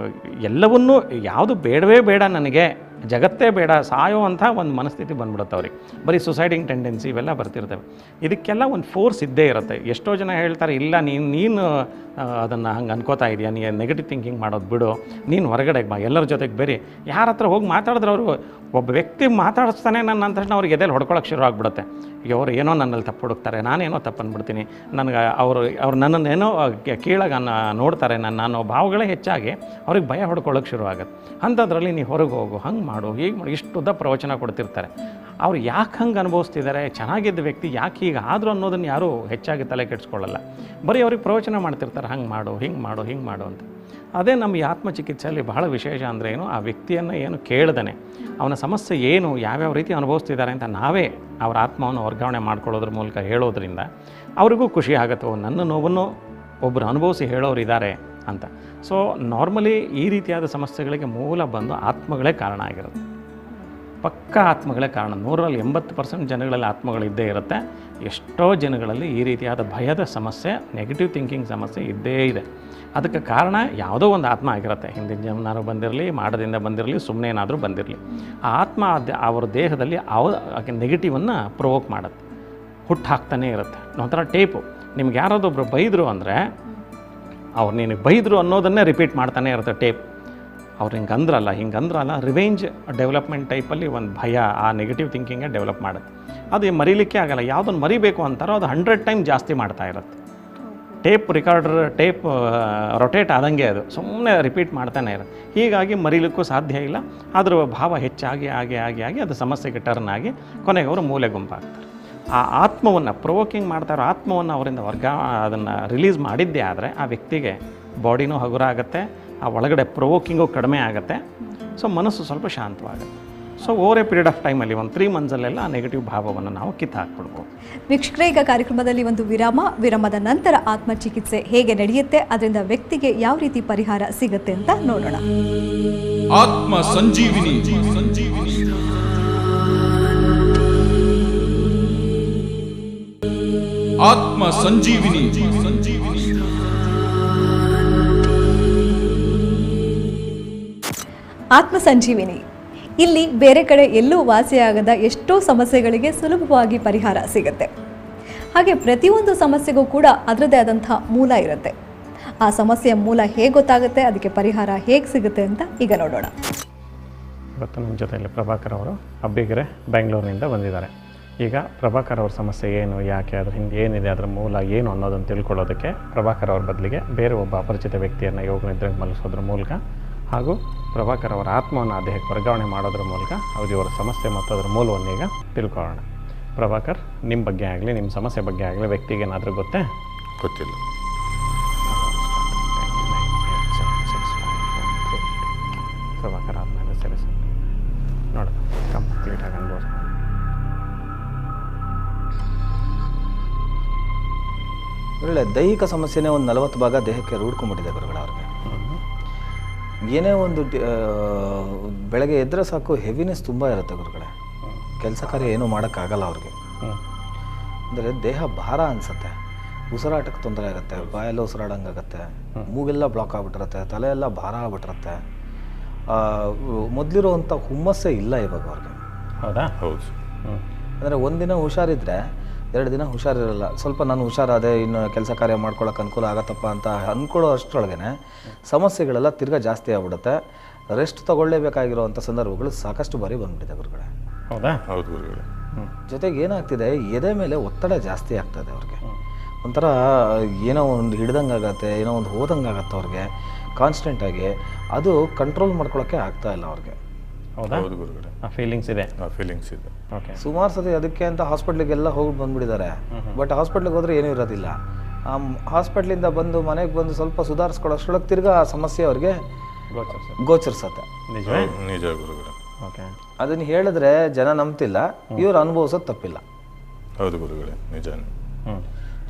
ಎಲ್ಲವನ್ನೂ ಯಾವುದು ಬೇಡವೇ ಬೇಡ, ನನಗೆ ಜಗತ್ತೇ ಬೇಡ, ಸಾಯೋ ಅಂಥ ಒಂದು ಮನಸ್ಥಿತಿ ಬಂದ್ಬಿಡುತ್ತೆ ಅವ್ರಿಗೆ. ಬರೀ ಸುಸೈಡಿಂಗ್ ಟೆಂಡೆನ್ಸಿ ಇವೆಲ್ಲ ಬರ್ತಿರ್ತವೆ. ಇದಕ್ಕೆಲ್ಲ ಒಂದು ಫೋರ್ಸ್ ಇದ್ದೇ ಇರುತ್ತೆ. ಎಷ್ಟೋ ಜನ ಹೇಳ್ತಾರೆ, ಇಲ್ಲ ನೀನು ಅದನ್ನು ಹಂಗೆ ಅನ್ಕೋತಾ ಇದೆಯಾ, ನೀನು ನೆಗೆಟಿವ್ ಥಿಂಕಿಂಗ್ ಮಾಡೋದು ಬಿಡು, ನೀನು ಹೊರಗಡೆಗೆ ಬಾ, ಎಲ್ಲರ ಜೊತೆಗೆ ಬೇರೆ ಯಾರ ಹತ್ರ ಹೋಗಿ ಮಾತಾಡಿದ್ರೆ ಅವರು, ಒಬ್ಬ ವ್ಯಕ್ತಿ ಮಾತಾಡಿಸ್ತಾನೆ ನನ್ನ ಅಂದ ತಕ್ಷಣ ಅವ್ರಿಗೆ ಎದೆಲ್ಲಿ ಹೊಡ್ಕೊಳಕ್ಕೆ ಶುರು ಆಗಿಬಿಡುತ್ತೆ. ಈಗ ಅವರು ಏನೋ ನನ್ನಲ್ಲಿ ತಪ್ಪು ಹುಡುಕ್ತಾರೆ, ನಾನೇನೋ ತಪ್ಪು ಅಂದ್ಬಿಡ್ತೀನಿ, ನನಗೆ ಅವ್ರು ನನ್ನನ್ನೇನೋ ಕೀಳಾಗಿ ನೋಡ್ತಾರೆ, ಅನ್ನೋ ಭಾವಗಳೇ ಹೆಚ್ಚಾಗಿ ಅವ್ರಿಗೆ ಭಯ ಹೊಡ್ಕೊಳ್ಳೋಕೆ ಶುರು ಆಗುತ್ತೆ. ಅಂಥದ್ರಲ್ಲಿ ನೀವು ಹೊರಗೆ ಹೋಗು, ಹಂಗೆ ಮಾಡು, ಹೀಗೆ ಮಾಡು, ಇಷ್ಟು ಉದ್ದ ಪ್ರವಚನ ಕೊಡ್ತಿರ್ತಾರೆ. ಅವ್ರು ಯಾಕೆ ಹಂಗೆ ಅನುಭವಿಸ್ತಿದ್ದಾರೆ, ಚೆನ್ನಾಗಿದ್ದ ವ್ಯಕ್ತಿ ಯಾಕೆ ಹೀಗೆ ಆದರೂ ಅನ್ನೋದನ್ನು ಯಾರೂ ಹೆಚ್ಚಾಗಿ ತಲೆ ಕೆಡಿಸ್ಕೊಳ್ಳಲ್ಲ. ಬರೀ ಅವ್ರಿಗೆ ಪ್ರವಚನ ಮಾಡ್ತಿರ್ತಾರೆ, ಹಂಗೆ ಮಾಡು, ಹಿಂಗೆ ಮಾಡು ಅಂತ. ಅದೇ ನಮ್ಮ ಈ ಆತ್ಮಚಿಕಿತ್ಸೆಯಲ್ಲಿ ಬಹಳ ವಿಶೇಷ ಅಂದರೆ ಏನು, ಆ ವ್ಯಕ್ತಿಯನ್ನು ಏನು ಕೇಳ್ದೇ ಅವನ ಸಮಸ್ಯೆ ಏನು, ಯಾವ್ಯಾವ ರೀತಿ ಅನುಭವಿಸ್ತಿದ್ದಾರೆ ಅಂತ ನಾವೇ ಅವರ ಆತ್ಮವನ್ನು ವರ್ಗಾವಣೆ ಮಾಡ್ಕೊಳ್ಳೋದ್ರ ಮೂಲಕ ಹೇಳೋದ್ರಿಂದ ಅವ್ರಿಗೂ ಖುಷಿ ಆಗುತ್ತೆ, ನನ್ನ ನೋವನ್ನು ಒಬ್ಬರು ಅನುಭವಿಸಿ ಹೇಳೋರು ಇದ್ದಾರೆ ಅಂತ. ಸೊ ನಾರ್ಮಲಿ ಈ ರೀತಿಯಾದ ಸಮಸ್ಯೆಗಳಿಗೆ ಮೂಲ ಬಂದು ಆತ್ಮಗಳೇ ಕಾರಣ ಆಗಿರುತ್ತೆ. ಪಕ್ಕ ಆತ್ಮಗಳೇ ಕಾರಣ. 100ರಲ್ಲಿ 80% ಜನಗಳಲ್ಲಿ ಆತ್ಮಗಳಿದ್ದೇ ಇರುತ್ತೆ. ಎಷ್ಟೋ ಜನಗಳಲ್ಲಿ ಈ ರೀತಿಯಾದ ಭಯದ ಸಮಸ್ಯೆ, ನೆಗೆಟಿವ್ ಥಿಂಕಿಂಗ್ ಸಮಸ್ಯೆ ಇದ್ದೇ ಇದೆ. ಅದಕ್ಕೆ ಕಾರಣ ಯಾವುದೋ ಒಂದು ಆತ್ಮ ಆಗಿರುತ್ತೆ. ಹಿಂದಿನ ಜನ್ಮನಾರು ಬಂದಿರಲಿ, ಮಾಡದಿಂದ ಬಂದಿರಲಿ, ಸುಮ್ಮನೆ ಏನಾದರೂ ಬಂದಿರಲಿ. ಆ ಆತ್ಮ ಅವರ ದೇಹದಲ್ಲಿ ನೆಗೆಟಿವನ್ನು ಪ್ರೊವೋಕ್ ಮಾಡುತ್ತೆ, ಹುಟ್ಟು ಹಾಕ್ತಾನೇ ಇರುತ್ತೆ. ಒಂಥರ ಟೇಪು. ನಿಮ್ಗೆ ಯಾರಾದೊಬ್ಬರು ಬೈದರು ಅಂದರೆ ಅವ್ರು ನಿನಗೆ ಬೈದರು ಅನ್ನೋದನ್ನೇ ರಿಪೀಟ್ ಮಾಡ್ತಾನೆ ಇರುತ್ತೆ ಟೇಪ್. ಅವ್ರು ಹಿಂಗೆ ಅಂದ್ರಲ್ಲ ರಿವೆಂಜ್ ಡೆವಲಪ್ಮೆಂಟ್ ಟೈಪಲ್ಲಿ ಒಂದು ಭಯ, ಆ ನೆಗೆಟಿವ್ ಥಿಂಕಿಂಗೇ ಡೆವಲಪ್ ಮಾಡುತ್ತೆ. ಅದು ಮರೀಲಿಕ್ಕೆ ಆಗಲ್ಲ. ಯಾವುದನ್ನು ಮರಿಬೇಕು ಅಂತಾರೋ ಅದು 100 ಟೈಮ್ ಜಾಸ್ತಿ ಮಾಡ್ತಾ ಇರುತ್ತೆ. ಟೇಪ್ ರಿಕಾರ್ಡರ್ ರೊಟೇಟ್ ಆದಂಗೆ ಅದು ಸುಮ್ಮನೆ ರಿಪೀಟ್ ಮಾಡ್ತಾನೆ ಇರುತ್ತೆ. ಹೀಗಾಗಿ ಮರೀಲಿಕ್ಕೂ ಸಾಧ್ಯ ಇಲ್ಲ. ಅದರ ಭಾವ ಹೆಚ್ಚಾಗಿ ಆಗಿ ಅದು ಸಮಸ್ಯೆಗೆ ಟರ್ನ್ ಆಗಿ ಕೊನೆಗೆ ಅವರು ಮೂಲೆ ಗುಂಪಾಗ್ತಾರೆ. ಆ ಆತ್ಮವನ್ನು ಪ್ರೊವೋಕಿಂಗ್ ಮಾಡ್ತಾರೋ ಆತ್ಮವನ್ನು ಅವರಿಂದ ಅದನ್ನು ರಿಲೀಸ್ ಮಾಡಿದ್ದೇ ಆದರೆ ಆ ವ್ಯಕ್ತಿಗೆ ಬಾಡಿನೂ ಹಗುರ ಆಗುತ್ತೆ, ಆ ಒಳಗಡೆ ಪ್ರೊವೋಕಿಂಗು ಕಡಿಮೆ ಆಗುತ್ತೆ. ಸೊ ಮನಸ್ಸು ಸ್ವಲ್ಪ ಶಾಂತವಾಗುತ್ತೆ. So over a period of ಟೈಮಲ್ಲಿ ಒಂದು 3 ಮಂತ್ಸಲ್ಲೆಲ್ಲ ಆ ನೆಗೆಟಿವ್ ಭಾವವನ್ನು ನಾವು ಕಿತ್ತಾಕ್ಬಿಡ್ಬೋದು. ವೀಕ್ಷಕರೇ, ಈಗ ಕಾರ್ಯಕ್ರಮದಲ್ಲಿ ಒಂದು ವಿರಾಮದ ನಂತರ ಆತ್ಮಚಿಕಿತ್ಸೆ ಹೇಗೆ ನಡೆಯುತ್ತೆ, ಅದರಿಂದ ವ್ಯಕ್ತಿಗೆ ಯಾವ ರೀತಿ ಪರಿಹಾರ ಸಿಗುತ್ತೆ ಅಂತ ನೋಡೋಣ. ಆತ್ಮ ಸಂಜೀವಿನಿ. ಆತ್ಮ ಸಂಜೀವಿನಿ. ಆತ್ಮ ಸಂಜೀವಿನಿ ಇಲ್ಲಿ ಬೇರೆ ಕಡೆ ಎಲ್ಲೂ ವಾಸಿಯಾಗದ ಎಷ್ಟೋ ಸಮಸ್ಯೆಗಳಿಗೆ ಸುಲಭವಾಗಿ ಪರಿಹಾರ ಸಿಗುತ್ತೆ. ಹಾಗೆ ಪ್ರತಿಯೊಂದು ಸಮಸ್ಯೆಗೂ ಕೂಡ ಅದರದ್ದೇ ಆದಂಥ ಮೂಲ ಇರುತ್ತೆ. ಆ ಸಮಸ್ಯೆಯ ಮೂಲ ಹೇಗೆ ಗೊತ್ತಾಗುತ್ತೆ, ಅದಕ್ಕೆ ಪರಿಹಾರ ಹೇಗೆ ಸಿಗುತ್ತೆ ಅಂತ ಈಗ ನೋಡೋಣ. ಇವತ್ತು ನಮ್ಮ ಜೊತೆಯಲ್ಲಿ ಪ್ರಭಾಕರ್ ಅವರು ಅಬ್ಬಿಗೆರೆ ಬೆಂಗಳೂರಿನಿಂದ ಬಂದಿದ್ದಾರೆ. ಈಗ ಪ್ರಭಾಕರ್ ಅವ್ರ ಸಮಸ್ಯೆ ಏನು, ಯಾಕೆ, ಅದ್ರ ಹಿಂದೆ ಏನಿದೆ, ಅದರ ಮೂಲ ಏನು ಅನ್ನೋದನ್ನು ತಿಳ್ಕೊಳ್ಳೋದಕ್ಕೆ ಪ್ರಭಾಕರ್ ಅವ್ರ ಬದಲಿಗೆ ಬೇರೆ ಒಬ್ಬ ಅಪರಿಚಿತ ವ್ಯಕ್ತಿಯನ್ನು ಯೋಗ ನಿದ್ರೆಗೆ ಮಲಗಿಸೋದ್ರ ಮೂಲಕ ಹಾಗೂ ಪ್ರಭಾಕರ್ ಅವರ ಆತ್ಮವನ್ನು ದೇಹಕ್ಕೆ ವರ್ಗಾವಣೆ ಮಾಡೋದ್ರ ಮೂಲಕ ಅವರ ಸಮಸ್ಯೆ ಮತ್ತು ಅದರ ಮೂಲವನ್ನು ಈಗ ತಿಳ್ಕೊಳ್ಳೋಣ. ಪ್ರಭಾಕರ್, ನಿಮ್ಮ ಬಗ್ಗೆ ಆಗಲಿ, ನಿಮ್ಮ ಸಮಸ್ಯೆ ಬಗ್ಗೆ ಆಗಲಿ ವ್ಯಕ್ತಿಗೆ ಏನಾದರೂ ಗೊತ್ತೇ? ಗೊತ್ತಿಲ್ಲ. ಪ್ರಭಾಕರ್ ಆದಮೇಲೆ ಸರಿ ಸರ್ ನೋಡ ಕಂಪ್ಲೀಟಾಗಿ ಅನ್ಬೋದು. ಒಳ್ಳೆ ದೈಹಿಕ ಸಮಸ್ಯೆನೇ ಒಂದು 40 ಭಾಗ ದೇಹಕ್ಕೆ ರೂಢ್ಕೊಂಡ್ಬಿಟ್ಟಿದೆ ಗುರುಗಳ ಅವ್ರಿಗೆ. ಏನೇ ಒಂದು ಬೆಳಗ್ಗೆ ಎದ್ದರೆ ಸಾಕು ಹೆವಿನೆಸ್ ತುಂಬ ಇರುತ್ತೆ ಗುರುಗಳೇ. ಕೆಲಸ ಕಾರ್ಯ ಏನೂ ಮಾಡೋಕ್ಕಾಗಲ್ಲ ಅವ್ರಿಗೆ. ಅಂದರೆ ದೇಹ ಭಾರ ಅನಿಸುತ್ತೆ, ಉಸಿರಾಟಕ್ಕೆ ತೊಂದರೆ ಆಗುತ್ತೆ, ಬಾಯೆಲ್ಲ ಉಸಿರಾಡಂಗಾಗತ್ತೆ, ಮೂಗೆಲ್ಲ ಬ್ಲಾಕ್ ಆಗಿಬಿಟ್ಟಿರುತ್ತೆ, ತಲೆ ಎಲ್ಲ ಭಾರ ಆಗ್ಬಿಟ್ಟಿರುತ್ತೆ. ಮೊದಲಿರುವಂಥ ಹುಮ್ಮಸ್ಸೇ ಇಲ್ಲ ಇವಾಗ ಅವ್ರಿಗೆ. ಹೌದಾ? ಹೌದು. ಅಂದರೆ ಒಂದಿನ ಹುಷಾರಿದ್ದರೆ 2 ದಿನ ಹುಷಾರಿರಲ್ಲ. ಸ್ವಲ್ಪ ನಾನು ಹುಷಾರಾದೆ, ಇನ್ನು ಕೆಲಸ ಕಾರ್ಯ ಮಾಡ್ಕೊಳ್ಳೋಕೆ ಅನುಕೂಲ ಆಗತ್ತಪ್ಪ ಅಂತ ಅಂದ್ಕೊಳ್ಳೋ ಅಷ್ಟರೊಳಗೆ ಸಮಸ್ಯೆಗಳೆಲ್ಲ ತಿರ್ಗಾ ಜಾಸ್ತಿ ಆಗ್ಬಿಡುತ್ತೆ. ರೆಸ್ಟ್ ತೊಗೊಳ್ಳೇಬೇಕಾಗಿರೋವಂಥ ಸಂದರ್ಭಗಳು ಸಾಕಷ್ಟು ಬಾರಿ ಬಂದ್ಬಿಟ್ಟಿದೆ ಗುರುಗಳೇ. ಹೌದಾ? ಹೌದು ಗುರುಗಳೇ. ಜೊತೆಗೆ ಏನಾಗ್ತಿದೆ, ಎದೆ ಮೇಲೆ ಒತ್ತಡ ಜಾಸ್ತಿ ಆಗ್ತದೆ ಅವ್ರಿಗೆ. ಒಂಥರ ಏನೋ ಒಂದು ಹಿಡ್ದಂಗೆ ಆಗತ್ತೆ, ಏನೋ ಒಂದು ಹೋದಂಗೆ ಆಗತ್ತೆ ಅವ್ರಿಗೆ ಕಾನ್ಸ್ಟೆಂಟಾಗಿ. ಅದು ಕಂಟ್ರೋಲ್ ಮಾಡ್ಕೊಳ್ಳೋಕ್ಕೆ ಆಗ್ತಾ ಇಲ್ಲ ಅವ್ರಿಗೆ. ಹೌದಾ? ಹೌದು ಗುರುಗಳೇ. ಆ ಫೀಲಿಂಗ್ಸ್ ಇದೆ. ಫೀಲಿಂಗ್ಸ್ ಇದೆ. ಓಕೆ. ಸುಮಾರು ಸತಿ ಅದಕ್ಕೆ ಅಂತ ಹಾಸ್ಪಿಟ್ಲಿಗೆಲ್ಲ ಹೋಗಿ ಬಂದುಬಿಟ್ಟಿದ್ದಾರೆ. ಬಟ್ ಹಾಸ್ಪಿಟ್ಲಿಗೆ ಹೋದರೆ ಏನೂ ಇರೋದಿಲ್ಲ. ಹಾಸ್ಪಿಟ್ಲಿಂದ ಬಂದು ಮನೆಗೆ ಬಂದು ಸ್ವಲ್ಪ ಸುಧಾರಿಸ್ಕೊಳ್ಳೋಷ್ರೊಳಗೆ ತಿರ್ಗಾ ಆ ಸಮಸ್ಯೆ ಅವ್ರಿಗೆ ಗೋಚರಿಸತ್ತೆ. ನಿಜವೇ? ನಿಜ ಗುರುಗಳೇ. ಓಕೆ. ಅದನ್ನು ಹೇಳಿದ್ರೆ ಜನ ನಂಬ್ತಿಲ್ಲ, ಇವ್ರು ಅನುಭವಿಸೋದು ತಪ್ಪಿಲ್ಲ. ಹೌದು ಗುರುಗಳೇ, ನಿಜಾನೇ.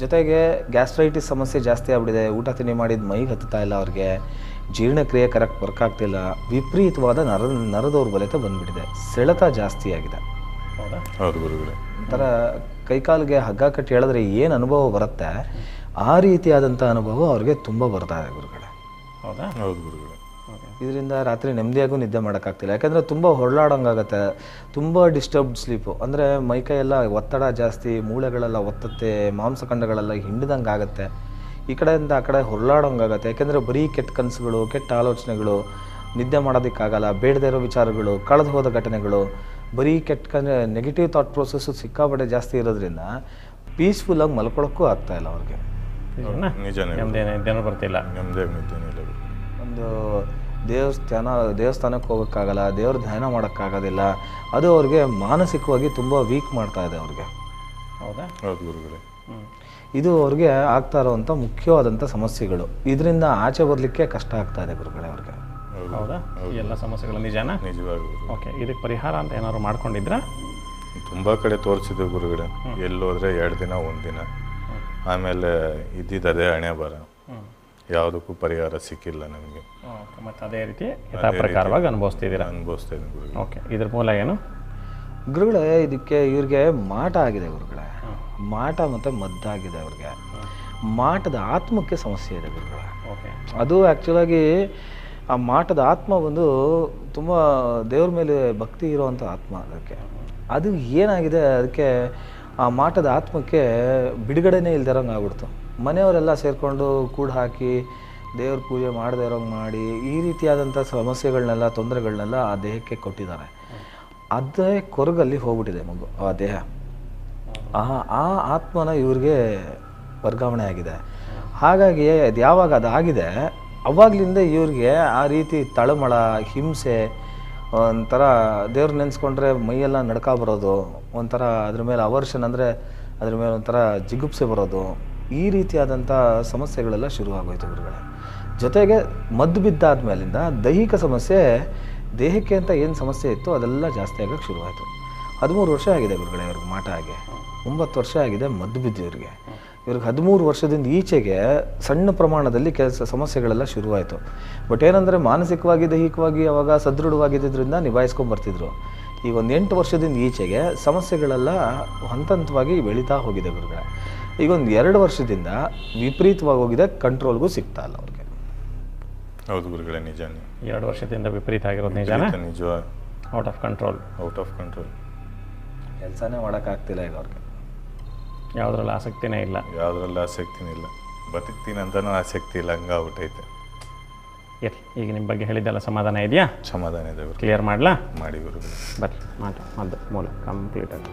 ಜೊತೆಗೆ ಗ್ಯಾಸ್ಟ್ರೈಟಿಸ್ ಸಮಸ್ಯೆ ಜಾಸ್ತಿ ಆಗ್ಬಿಟ್ಟಿದೆ. ಊಟ ತಿಂಡಿ ಮಾಡಿದ ಮೈಗೆ ಹತ್ತುತ್ತಾ ಇಲ್ಲ ಅವ್ರಿಗೆ, ಜೀರ್ಣಕ್ರಿಯೆ ಕರೆಕ್ಟ್ ವರ್ಕ್ ಆಗ್ತಿಲ್ಲ, ವಿಪರೀತವಾದ ನರದೌರ್ಬಲ್ಯತೆ ಬಂದ್ಬಿಟ್ಟಿದೆ, ಸೆಳೆತ ಜಾಸ್ತಿ ಆಗಿದೆ. ಹೌದಾ? ಹೌದು ಗುರುಗಳೇ. ಒಂಥರ ಕೈಕಾಲಿಗೆ ಹಗ್ಗ ಕಟ್ಟಿ ಹೇಳಿದ್ರೆ ಏನು ಅನುಭವ ಬರುತ್ತೆ, ಆ ರೀತಿಯಾದಂಥ ಅನುಭವ ಅವ್ರಿಗೆ ತುಂಬ ಬರ್ತಾ ಇದೆ ಗುರುಗಳೇ. ಹೌದಾ? ಹೌದು ಗುರುಗಳೇ. ಇದರಿಂದ ರಾತ್ರಿ ನೆಮ್ಮದಿಯಾಗೂ ನಿದ್ದೆ ಮಾಡೋಕ್ಕಾಗ್ತಿಲ್ಲ. ಯಾಕೆಂದರೆ ತುಂಬ ಹೊರಳಾಡೋಂಗಾಗತ್ತೆ, ತುಂಬ ಡಿಸ್ಟರ್ಬ್ಡ್ ಸ್ಲೀಪು. ಅಂದರೆ ಮೈಕೈ ಎಲ್ಲ ಒತ್ತಡ ಜಾಸ್ತಿ, ಮೂಳೆಗಳೆಲ್ಲ ಒತ್ತತ್ತೆ, ಮಾಂಸಖಂಡಗಳೆಲ್ಲ ಹಿಂಡ್ದಂಗೆ ಆಗುತ್ತೆ. ಈ ಕಡೆಯಿಂದ ಆ ಕಡೆ ಹೊರಳಾಡೋಂಗಾಗತ್ತೆ. ಯಾಕೆಂದರೆ ಬರೀ ಕೆಟ್ಟ ಕನಸುಗಳು, ಕೆಟ್ಟ ಆಲೋಚನೆಗಳು, ನಿದ್ದೆ ಮಾಡೋದಕ್ಕಾಗಲ್ಲ, ಬೇಡದೇ ಇರೋ ವಿಚಾರಗಳು, ಕಳೆದು ಹೋದ ಘಟನೆಗಳು, ಬರೀ ಕೆಟ್ಟ ನೆಗೆಟಿವ್ ಥಾಟ್ ಪ್ರೋಸೆಸ್ಸು ಸಿಕ್ಕಾಪಟ್ಟೆ ಜಾಸ್ತಿ ಇರೋದ್ರಿಂದ ಪೀಸ್ಫುಲ್ಲಾಗಿ ಮಲ್ಕೊಳ್ಳೋಕ್ಕೂ ಆಗ್ತಾಯಿಲ್ಲ ಅವ್ರಿಗೆ. ನಿಜಾನೇ. ನಿದ್ದೆನೂ ಬರ್ತಿಲ್ಲ. ನೆಮ್ಮದಿಯಾಗಿ ನಿದ್ದೆನೇ ಇಲ್ಲ. ಒಂದು ದೇವಸ್ಥಾನಕ್ಕೆ ಹೋಗೋಕ್ಕಾಗಲ್ಲ, ದೇವ್ರ ಧ್ಯಾನ ಮಾಡೋಕ್ಕಾಗೋದಿಲ್ಲ. ಅದು ಅವ್ರಿಗೆ ಮಾನಸಿಕವಾಗಿ ತುಂಬ ವೀಕ್ ಮಾಡ್ತಾ ಇದೆ ಅವ್ರಿಗೆ. ಹೌದಾ? ಹೌದು ಗುರುಗಳೇ. ಇದು ಅವ್ರಿಗೆ ಆಗ್ತಾ ಇರೋವಂಥ ಮುಖ್ಯವಾದಂಥ ಸಮಸ್ಯೆಗಳು. ಇದರಿಂದ ಆಚೆ ಬರಲಿಕ್ಕೆ ಕಷ್ಟ ಆಗ್ತಾ ಇದೆ ಗುರುಗಳೇ ಅವ್ರಿಗೆ. ಹೌದಾ? ಈ ಎಲ್ಲ ಸಮಸ್ಯೆಗಳು ನಿಜಾನ? ನಿಜವಾಗ್ಲೂ. ಓಕೆ. ಇದಕ್ಕೆ ಪರಿಹಾರ ಅಂತ ಏನಾದ್ರು ಮಾಡ್ಕೊಂಡಿದ್ರಾ? ತುಂಬ ಕಡೆ ತೋರಿಸಿದ್ವಿ ಗುರುಗಳೇ. ಎಲ್ಲೋದ್ರೆ 2 ದಿನ 1 ದಿನ, ಆಮೇಲೆ ಇದ್ದಿದ್ದೇ ಹಣೆ ಬರ, ಯಾವುದಕ್ಕೂ ಪರಿಹಾರ ಸಿಕ್ಕಿಲ್ಲ ನಮಗೆ. ಮತ್ತು ಅದೇ ರೀತಿ ಯಥಾ ಪ್ರಕಾರವಾಗಿ ಅನುಭವಿಸ್ತಿದ್ದೀರಾ? ಅನುಭವಿಸ್ತಾ ಇದ್ದೀನಿ ಗುರುಗಳೇ. ಓಕೆ. ಇದ್ರ ಮೂಲ ಏನು ಗುರುಗಳೇ? ಇದಕ್ಕೆ ಇವ್ರಿಗೆ ಮಾಟ ಆಗಿದೆ ಗುರುಗಳೇ. ಮಾಟ ಮತ್ತು ಮದ್ದಾಗಿದೆ ಅವ್ರಿಗೆ. ಮಾಟದ ಆತ್ಮಕ್ಕೆ ಸಮಸ್ಯೆ ಇದೆ ಗುರುಗಳೇ. ಓಕೆ. ಅದು ಆ್ಯಕ್ಚುಲಾಗಿ ಆ ಮಾಟದ ಆತ್ಮ ಒಂದು ತುಂಬ ದೇವ್ರ ಮೇಲೆ ಭಕ್ತಿ ಇರೋವಂಥ ಆತ್ಮ. ಅದಕ್ಕೆ ಅದು ಏನಾಗಿದೆ, ಅದಕ್ಕೆ ಆ ಮಾಟದ ಆತ್ಮಕ್ಕೆ ಬಿಡುಗಡೆನೇ ಇಲ್ದಿರೋಂಗೆ ಆಗ್ಬಿಡ್ತು. ಮನೆಯವರೆಲ್ಲ ಸೇರಿಕೊಂಡು ಕೂಡು ಹಾಕಿ ದೇವ್ರ ಪೂಜೆ ಮಾಡದೇ ಇರೋಂಗೆ ಮಾಡಿ ಈ ರೀತಿಯಾದಂಥ ಸಮಸ್ಯೆಗಳನ್ನೆಲ್ಲ, ತೊಂದರೆಗಳನ್ನೆಲ್ಲ ಆ ದೇಹಕ್ಕೆ ಕೊಟ್ಟಿದ್ದಾರೆ. ಅದೇ ಕೊರಗಲ್ಲಿ ಹೋಗ್ಬಿಟ್ಟಿದೆ ಮಗು, ಆ ದೇಹ. ಆ ಆತ್ಮನ ಇವ್ರಿಗೆ ವರ್ಗಾವಣೆ ಆಗಿದೆ. ಹಾಗಾಗಿ ಅದು ಯಾವಾಗ ಅದಾಗಿದೆ ಅವಾಗಲಿಂದ ಇವ್ರಿಗೆ ಆ ರೀತಿ ತಳಮಳ, ಹಿಂಸೆ, ಒಂಥರ ದೇವ್ರ ನೆನೆಸ್ಕೊಂಡ್ರೆ ಮೈಯೆಲ್ಲ ನಡ್ಕ ಬರೋದು, ಒಂಥರ ಅದ್ರ ಮೇಲೆ ಅವರ್ಷನ್ ಅಂದರೆ ಅದ್ರ ಮೇಲೆ ಒಂಥರ ಜಿಗುಪ್ಸೆ ಬರೋದು, ಈ ರೀತಿಯಾದಂಥ ಸಮಸ್ಯೆಗಳೆಲ್ಲ ಶುರುವಾಗೋಯ್ತು ಗುರುಗಳೇ. ಜೊತೆಗೆ ಮದ್ದು ಬಿದ್ದಾದ ಮೇಲಿಂದ ದೈಹಿಕ ಸಮಸ್ಯೆ, ದೇಹಕ್ಕೆ ಅಂತ ಏನು ಸಮಸ್ಯೆ ಇತ್ತು ಅದೆಲ್ಲ ಜಾಸ್ತಿ ಆಗೋಕ್ಕೆ ಶುರುವಾಯಿತು. 13 ವರ್ಷ ಆಗಿದೆ ಗುರುಗಳೇ ಇವ್ರಿಗೆ ಮಾಟ ಆಗಿ. 9 ವರ್ಷ ಆಗಿದೆ ಮದ್ದು ಬಿದ್ದು ಇವ್ರಿಗೆ. 13 ವರ್ಷದಿಂದ ಈಚೆಗೆ ಸಣ್ಣ ಪ್ರಮಾಣದಲ್ಲಿ ಸಮಸ್ಯೆಗಳೆಲ್ಲ ಶುರುವಾಯಿತು. ಬಟ್ ಏನಂದರೆ ಮಾನಸಿಕವಾಗಿ, ದೈಹಿಕವಾಗಿ ಅವಾಗ ಸದೃಢವಾಗಿದ್ದರಿಂದ ನಿಭಾಯಿಸ್ಕೊಂಡು ಬರ್ತಿದ್ರು. ಈಗ ಒಂದು 8 ವರ್ಷದಿಂದ ಈಚೆಗೆ ಸಮಸ್ಯೆಗಳೆಲ್ಲ ಹಂತವಾಗಿ ಬೆಳೀತಾ ಹೋಗಿದೆ ಗುರುಗಳೇ. ಈಗ ಒಂದು 2 ವರ್ಷದಿಂದ ವಿಪರೀತವಾಗಿ ಹೋಗಿದೆ, ಕಂಟ್ರೋಲ್ಗೂ ಸಿಗ್ತಾ ಇಲ್ಲ ಅವ್ರಿಗೆ. ಹೌದು ಗುರುಗಳೇ, ನಿಜಾನೇ. 2 ವರ್ಷದಿಂದ ವಿಪರೀತ ಆಗಿರೋದು ನಿಜಾನೇ? ನಿಜ. Out of control. Out of control. ಕೆಲಸನೇ ಮಾಡೋಕ್ಕಾಗ್ತಿಲ್ಲ ಈಗ ಅವ್ರಿಗೆ. ಯಾವುದ್ರಲ್ಲಿ ಆಸಕ್ತಿನೇ ಇಲ್ಲ. ಯಾವುದ್ರಲ್ಲಿ ಆಸಕ್ತಿನೇ ಇಲ್ಲ. ಬದುಕ್ತೀನಿ ಅಂತಲೂ ಆಸಕ್ತಿ ಇಲ್ಲ, ಹಂಗಾಗ್ಬಿಟ್ಟೈತೆ. ಇರಲಿ. ಈಗ ನಿಮ್ಮ ಬಗ್ಗೆ ಹೇಳಿದ್ದೆಲ್ಲ ಸಮಾಧಾನ ಇದೆಯಾ? ಸಮಾಧಾನ ಇದೆ ಗುರು. ಕ್ಲಿಯರ್ ಮಾಡಲಾ? ಮಾಡಿ ಗುರುಗಳೇ. ಬರ್ರಿ ಮಾಡಿ ಮದ್ದು ಮೂಲ ಕಂಪ್ಲೀಟಾಗಿ.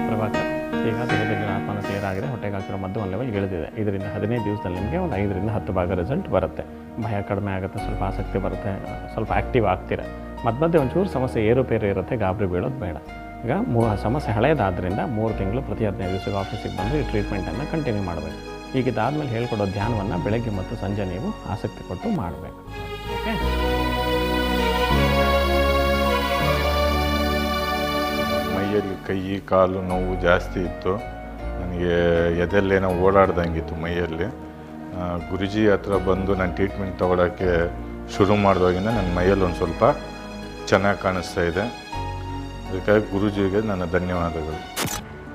ಪ್ರಭಾಕರ್, ಈಗ ದೇಹದಲ್ಲಿ ಆತ್ಮನ ಕ್ಲಿಯರ್ ಆಗಿದೆ, ಹೊಟ್ಟೆಗೆ ಹಾಕಿರೋ ಮದ್ದು ಒಂದು ಲೆವೆಲ್ ಇಳಿದಿದೆ. ಇದರಿಂದ 15 ದಿವಸದಲ್ಲಿ ನಿಮಗೆ ಒಂದು 5 ರಿಂದ 10 ಭಾಗ ರಿಸಲ್ಟ್ ಬರುತ್ತೆ. ಭಯ ಕಡಿಮೆ ಆಗುತ್ತೆ, ಸ್ವಲ್ಪ ಆಸಕ್ತಿ ಬರುತ್ತೆ, ಸ್ವಲ್ಪ ಆ್ಯಕ್ಟಿವ್ ಆಗ್ತೀರ. ಮಧ್ಯೆ ಒಂಚೂರು ಸಮಸ್ಯೆ ಏರುಪೇರು ಇರುತ್ತೆ, ಗಾಬರಿ ಬೀಳೋದು ಬೇಡ. ಈಗ ಸಮಸ್ಯೆ ಹಳೆಯದಾದ್ದರಿಂದ 3 ತಿಂಗಳು ಪ್ರತಿ 15 ದಿವಸಕ್ಕೆ ಆಫೀಸಿಗೆ ಬಂದು ಈ ಟ್ರೀಟ್ಮೆಂಟನ್ನು ಕಂಟಿನ್ಯೂ ಮಾಡಬೇಕು. ಈಗ ಇದಾದಮೇಲೆ ಹೇಳ್ಕೊಡೋ ಧ್ಯಾನವನ್ನು ಬೆಳಗ್ಗೆ ಮತ್ತು ಸಂಜೆ ನೀವು ಆಸಕ್ತಿ ಕೊಟ್ಟು ಮಾಡಬೇಕು. ಓಕೆ? ಮೈಯಲ್ಲಿ ಕೈ ಕಾಲು ನೋವು ಜಾಸ್ತಿ ಇತ್ತು. ನನಗೆ ಎದೆಲ್ಲೇನೋ ಓಡಾಡ್ದಂಗಿತ್ತು ಮೈಯಲ್ಲಿ. ಗುರುಜಿ ಹತ್ರ ಬಂದು ನಾನು ಟ್ರೀಟ್ಮೆಂಟ್ ತೊಗೊಳಕ್ಕೆ ಶುರು ಮಾಡಿದಾಗಿಂದ ನನ್ನ ಮೈಯಲ್ಲಿ ಒಂದು ಸ್ವಲ್ಪ ಚೆನ್ನಾಗಿ ಕಾಣಿಸ್ತಾ ಇದೆ. ಅದಕ್ಕಾಗಿ ಗುರುಜಿಗೆ ನನ್ನ ಧನ್ಯವಾದಗಳು.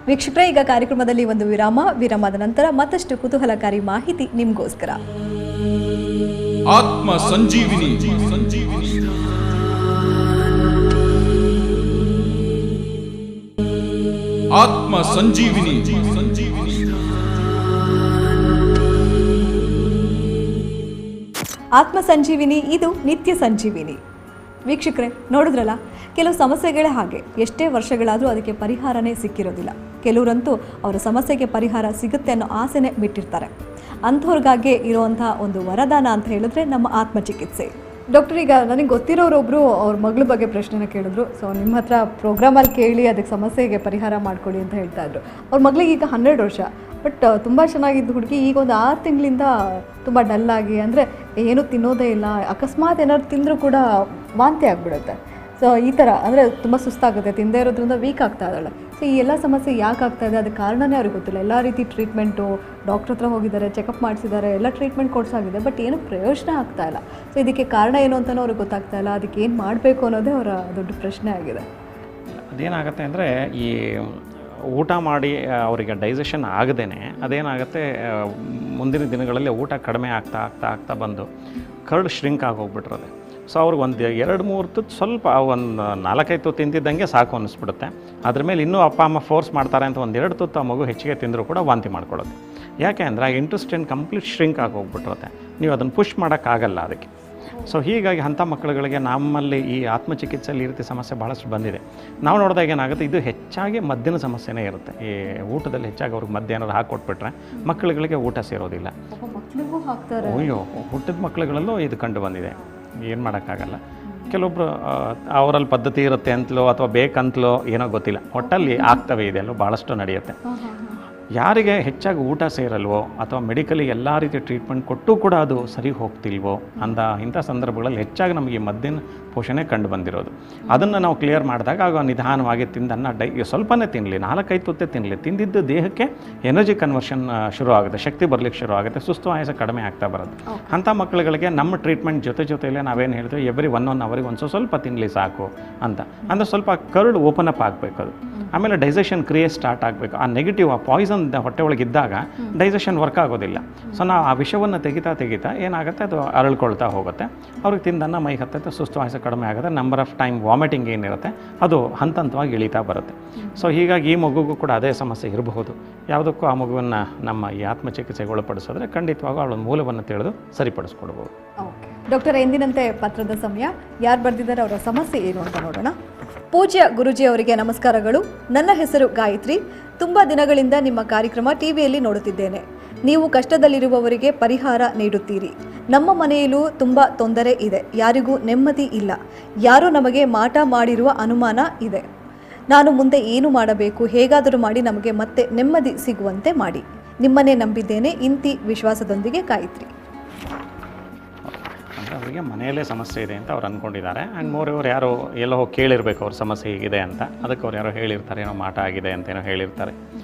ವೀಕ್ಷಕರೇ, ಈಗ ಕಾರ್ಯಕ್ರಮದಲ್ಲಿ ಒಂದು ವಿರಾಮದ ನಂತರ ಮತ್ತಷ್ಟು ಕುತೂಹಲಕಾರಿ ಮಾಹಿತಿ ನಿಮಗೋಸ್ಕರ. ಆತ್ಮ ಸಂಜೀವಿನಿ. ಆತ್ಮ ಸಂಜೀವಿನಿ. ಆತ್ಮ ಸಂಜೀವಿನಿ, ಇದು ನಿತ್ಯ ಸಂಜೀವಿನಿ. ವೀಕ್ಷಕರೇ, ನೋಡಿದ್ರಲ್ಲ, ಕೆಲವು ಸಮಸ್ಯೆಗಳೇ ಹಾಗೆ, ಎಷ್ಟೇ ವರ್ಷಗಳಾದರೂ ಅದಕ್ಕೆ ಪರಿಹಾರನೇ ಸಿಕ್ಕಿರೋದಿಲ್ಲ. ಕೆಲವರಂತೂ ಅವರ ಸಮಸ್ಯೆಗೆ ಪರಿಹಾರ ಸಿಗುತ್ತೆ ಅನ್ನೋ ಆಸೆನೇ ಬಿಟ್ಟಿರ್ತಾರೆ. ಅಂಥವ್ರಿಗಾಗೆ ಇರುವಂಥ ಒಂದು ವರದಾನ ಅಂತ ಹೇಳಿದ್ರೆ ನಮ್ಮ ಆತ್ಮಚಿಕಿತ್ಸೆ. ಡಾಕ್ಟರ್, ಈಗ ನನಗೆ ಗೊತ್ತಿರೋರೊಬ್ಬರು ಅವ್ರ ಮಗಳ ಬಗ್ಗೆ ಪ್ರಶ್ನೆನ ಕೇಳಿದ್ರು. ಸೊ ನಿಮ್ಮ ಹತ್ರ ಪ್ರೋಗ್ರಾಮಲ್ಲಿ ಕೇಳಿ ಅದಕ್ಕೆ ಸಮಸ್ಯೆಗೆ ಪರಿಹಾರ ಮಾಡ್ಕೊಳ್ಳಿ ಅಂತ ಹೇಳ್ತಾ ಇದ್ರು. ಅವ್ರ ಮಗಳಿಗೆ ಈಗ 12 ವರ್ಷ, ಬಟ್ ತುಂಬ ಚೆನ್ನಾಗಿದ್ದು ಹುಡುಗಿ ಈಗ ಒಂದು 6 ತಿಂಗಳಿಂದ ತುಂಬ ಡಲ್ಲಾಗಿ, ಅಂದರೆ ಏನೂ ತಿನ್ನೋದೇ ಇಲ್ಲ, ಅಕಸ್ಮಾತ್ ಏನಾದ್ರು ತಿಂದರೂ ಕೂಡ ವಾಂತಿ ಆಗಿಬಿಡುತ್ತೆ. ಸೊ ಈ ಥರ ಅಂದರೆ ತುಂಬ ಸುಸ್ತಾಗುತ್ತೆ, ತಿಂದೇ ಇರೋದ್ರಿಂದ ವೀಕ್ ಆಗ್ತಾ ಇದ್ದಾಳೆ. ಸೊ ಈ ಎಲ್ಲ ಸಮಸ್ಯೆ ಯಾಕೆ ಆಗ್ತಾ ಇದೆ, ಅದಕ್ಕೆ ಕಾರಣನೇ ಅವ್ರಿಗೆ ಗೊತ್ತಿಲ್ಲ. ಎಲ್ಲ ರೀತಿ ಟ್ರೀಟ್ಮೆಂಟು, ಡಾಕ್ಟ್ರ್ ಹತ್ರ ಹೋಗಿದ್ದಾರೆ, ಚೆಕಪ್ ಮಾಡಿಸಿದ್ದಾರೆ, ಎಲ್ಲ ಟ್ರೀಟ್ಮೆಂಟ್ ಕೊಡಿಸಾಗಿದೆ, ಬಟ್ ಏನೂ ಪ್ರಯೋಜನ ಆಗ್ತಾ ಇಲ್ಲ. ಸೊ ಇದಕ್ಕೆ ಕಾರಣ ಏನು ಅಂತಲೂ ಅವ್ರಿಗೆ ಗೊತ್ತಾಗ್ತಾ ಇಲ್ಲ. ಅದಕ್ಕೆ ಏನು ಮಾಡಬೇಕು ಅನ್ನೋದೇ ಅವರ ದೊಡ್ಡ ಪ್ರಶ್ನೆ ಆಗಿದೆ. ಅದೇನಾಗುತ್ತೆ ಅಂದರೆ, ಈ ಊಟ ಮಾಡಿ ಅವರಿಗೆ ಡೈಜೆಷನ್ ಆಗದೇನೆ ಅದೇನಾಗುತ್ತೆ, ಮುಂದಿನ ದಿನಗಳಲ್ಲಿ ಊಟ ಕಡಿಮೆ ಆಗ್ತಾ ಬಂದು ಕರ್ಡ್ ಶ್ರಿಂಕ್ ಆಗೋಗ್ಬಿಟ್ರದೆ. ಸೊ ಅವ್ರಿಗೆ ಒಂದು 2-3 ತುತ್ತು ಸ್ವಲ್ಪ ಒಂದು 4-5 ತುತ್ತು ತಿಂತಿದ್ದಂಗೆ ಸಾಕು ಅನ್ನಿಸ್ಬಿಡುತ್ತೆ. ಅದ್ರ ಮೇಲೆ ಇನ್ನೂ ಅಪ್ಪ ಅಮ್ಮ ಫೋರ್ಸ್ ಮಾಡ್ತಾರೆ ಅಂತ 1-2 ತುತ್ತು ಆ ಮಗು ಹೆಚ್ಚಿಗೆ ತಿಂದರೂ ಕೂಡ ವಾಂತಿ ಮಾಡ್ಕೊಳ್ಳೋದು. ಯಾಕೆ ಅಂದರೆ ಆ ಇಂಟೆಸ್ಟೈನ್ ಕಂಪ್ಲೀಟ್ ಶ್ರಿಂಕ್ ಆಗೋಗ್ಬಿಟ್ಟಿರುತ್ತೆ, ನೀವು ಅದನ್ನು ಪುಷ್ ಮಾಡೋಕ್ಕಾಗಲ್ಲ ಅದಕ್ಕೆ. ಸೊ ಹೀಗಾಗಿ ಅಂಥ ಮಕ್ಕಳುಗಳಿಗೆ ನಮ್ಮಲ್ಲಿ ಈ ಆತ್ಮಚಿಕಿತ್ಸೆಯಲ್ಲಿ ಈ ರೀತಿ ಸಮಸ್ಯೆ ಭಾಳಷ್ಟು ಬಂದಿದೆ. ನಾವು ನೋಡಿದಾಗ ಏನಾಗುತ್ತೆ, ಇದು ಹೆಚ್ಚಾಗಿ ಮದ್ದಿನ ಸಮಸ್ಯೆನೇ ಇರುತ್ತೆ. ಈ ಊಟದಲ್ಲಿ ಹೆಚ್ಚಾಗಿ ಅವ್ರಿಗೆ ಮಧ್ಯ ಏನಾದ್ರು ಹಾಕ್ಕೊಟ್ಬಿಟ್ರೆ ಮಕ್ಕಳುಗಳಿಗೆ ಊಟ ಸೇರೋದಿಲ್ಲ. ಅಯ್ಯೋ, ಹುಟ್ಟಿದ ಮಕ್ಕಳುಗಳಲ್ಲೂ ಇದು ಕಂಡು ಬಂದಿದೆ. ಏನು ಮಾಡೋಕ್ಕಾಗಲ್ಲ. ಕೆಲವೊಬ್ಬರು ಅವರಲ್ಲಿ ಪದ್ಧತಿ ಇರುತ್ತೆ ಅಂತಲೋ ಅಥವಾ ಬೇಕಂತಲೋ ಏನೋ ಗೊತ್ತಿಲ್ಲ, ಒಟ್ಟಲ್ಲಿ ಆಗ್ತವೆ, ಇದೆಲ್ಲೋ ಭಾಳಷ್ಟು ನಡೆಯುತ್ತೆ. ಯಾರಿಗೆ ಹೆಚ್ಚಾಗಿ ಊಟ ಸೇರಲ್ವೋ ಅಥವಾ ಮೆಡಿಕಲಿ ಎಲ್ಲ ರೀತಿಯ ಟ್ರೀಟ್ಮೆಂಟ್ ಕೊಟ್ಟು ಕೂಡ ಅದು ಸರಿ ಹೋಗ್ತಿಲ್ವೋ ಇಂಥ ಸಂದರ್ಭಗಳಲ್ಲಿ ಹೆಚ್ಚಾಗಿ ನಮಗೆ ಮದ್ದಿನ ಪೋಷಣೆ ಕಂಡು ಬಂದಿರೋದು. ಅದನ್ನು ನಾವು ಕ್ಲಿಯರ್ ಮಾಡಿದಾಗ ಆಗ ನಿಧಾನವಾಗಿ ತಿಂದನ್ನು ಸ್ವಲ್ಪನೇ ತಿನ್ನಲಿ, 4-5 ತುತ್ತೇ ತಿನ್ನಲಿ, ತಿಂದಿದ್ದು ದೇಹಕ್ಕೆ ಎನರ್ಜಿ ಕನ್ವರ್ಷನ್ ಶುರು ಆಗುತ್ತೆ, ಶಕ್ತಿ ಬರಲಿಕ್ಕೆ ಶುರು ಆಗುತ್ತೆ, ಸುಸ್ತು ಆಯಾಸ ಕಡಿಮೆ ಆಗ್ತಾ ಬರುತ್ತೆ. ಅಂಥ ಮಕ್ಕಳುಗಳಿಗೆ ನಮ್ಮ ಟ್ರೀಟ್ಮೆಂಟ್ ಜೊತೆಯಲ್ಲೇ ನಾವೇನು ಹೇಳ್ತೀವಿ, ಎವ್ರಿ 1 ಅವರಿಗೆ ಒಂದು ಸ್ವಲ್ಪ ತಿನ್ನಲಿ ಸಾಕು ಅಂತ. ಅಂದರೆ ಸ್ವಲ್ಪ ಕರ್ಡ್ ಓಪನ್ ಅಪ್ ಆಗಬೇಕು ಅದು. ಆಮೇಲೆ ಡೈಜೆಷನ್ ಕ್ರಿಯೆ ಸ್ಟಾರ್ಟ್ ಆಗಬೇಕು. ಆ ನೆಗೆಟಿವ್, ಆ ಪಾಯ್ಸನ್ ಹೊಟ್ಟೆ ಒಳಗಿದ್ದಾಗ ಡೈಜೆಷನ್ ವರ್ಕ್ ಆಗೋದಿಲ್ಲ. ಸೊ ನಾವು ಆ ವಿಷವನ್ನು ತೆಗಿತಾ ಏನಾಗುತ್ತೆ, ಅದು ಅರಳ್ಕೊಳ್ತಾ ಹೋಗುತ್ತೆ. ಅವ್ರಿಗೆ ತಿಂದನ್ನು ಮೈ ಹತ್ತತ್ತೆ, ಸುಸ್ತು ಆಯಾಸ ಕಡಿಮೆ ಆಗುತ್ತೆ, ನಂಬರ್ ಆಫ್ ಟೈಮ್ ವಾಮಿಟಿಂಗ್ ಏನಿರುತ್ತೆ ಅದು ಹಂತವಾಗಿ ಇಳಿತಾ ಬರುತ್ತೆ. ಸೊ ಹೀಗಾಗಿ ಈ ಮಗುಗೂ ಕೂಡ ಅದೇ ಸಮಸ್ಯೆ ಇರಬಹುದು. ಯಾವುದಕ್ಕೂ ಆ ಮಗುವನ್ನು ನಮ್ಮ ಈ ಆತ್ಮಚಿಕಿತ್ಸೆಗೆ ಒಳಪಡಿಸಿದ್ರೆ ಖಂಡಿತವಾಗೂ ಅವಳ ಮೂಲವನ್ನು ತಿಳಿದು ಸರಿಪಡಿಸ್ಕೊಡ್ಬೋದು. ಓಕೆ ಡಾಕ್ಟರ್, ಎಂದಿನಂತೆ ಪತ್ರದ ಸಮಯ. ಯಾರು ಬರೆದಿದ್ದಾರೆ, ಅವರ ಸಮಸ್ಯೆ ಏನು ಅಂತ ನೋಡೋಣ. ಪೂಜ್ಯ ಗುರುಜಿ ಅವರಿಗೆ ನಮಸ್ಕಾರಗಳು. ನನ್ನ ಹೆಸರು ಗಾಯತ್ರಿ. ತುಂಬ ದಿನಗಳಿಂದ ನಿಮ್ಮ ಕಾರ್ಯಕ್ರಮ ಟಿವಿಯಲ್ಲಿ ನೋಡುತ್ತಿದ್ದೇನೆ. ನೀವು ಕಷ್ಟದಲ್ಲಿರುವವರಿಗೆ ಪರಿಹಾರ ನೀಡುತ್ತೀರಿ. ನಮ್ಮ ಮನೆಯಲ್ಲೂ ತುಂಬ ತೊಂದರೆ ಇದೆ, ಯಾರಿಗೂ ನೆಮ್ಮದಿ ಇಲ್ಲ, ಯಾರೋ ನಮಗೆ ಮಾಟ ಮಾಡಿರುವ ಅನುಮಾನ ಇದೆ. ನಾನು ಮುಂದೆ ಏನು ಮಾಡಬೇಕು, ಹೇಗಾದರೂ ಮಾಡಿ ನಮಗೆ ಮತ್ತೆ ನೆಮ್ಮದಿ ಸಿಗುವಂತೆ ಮಾಡಿ. ನಿಮ್ಮನ್ನೇ ನಂಬಿದ್ದೇನೆ. ಇಂತಿ ವಿಶ್ವಾಸದೊಂದಿಗೆ ಗಾಯತ್ರಿ. ಅಂದರೆ ಅವರಿಗೆ ಮನೆಯಲ್ಲೇ ಸಮಸ್ಯೆ ಇದೆ ಅಂತ ಅವ್ರು ಅಂದ್ಕೊಂಡಿದ್ದಾರೆ. ಆ್ಯಂಡ್ ಮೋರ್ ಯಾರೋ ಎಲ್ಲೋ ಹೋಗಿ ಕೇಳಿರಬೇಕು ಅವ್ರ ಸಮಸ್ಯೆ ಹೀಗಿದೆ ಅಂತ. ಅದಕ್ಕೆ ಅವ್ರು ಯಾರೋ ಹೇಳಿರ್ತಾರೆ, ಏನೋ ಮಾಟ ಆಗಿದೆ ಅಂತ ಏನೋ ಹೇಳಿರ್ತಾರೆ.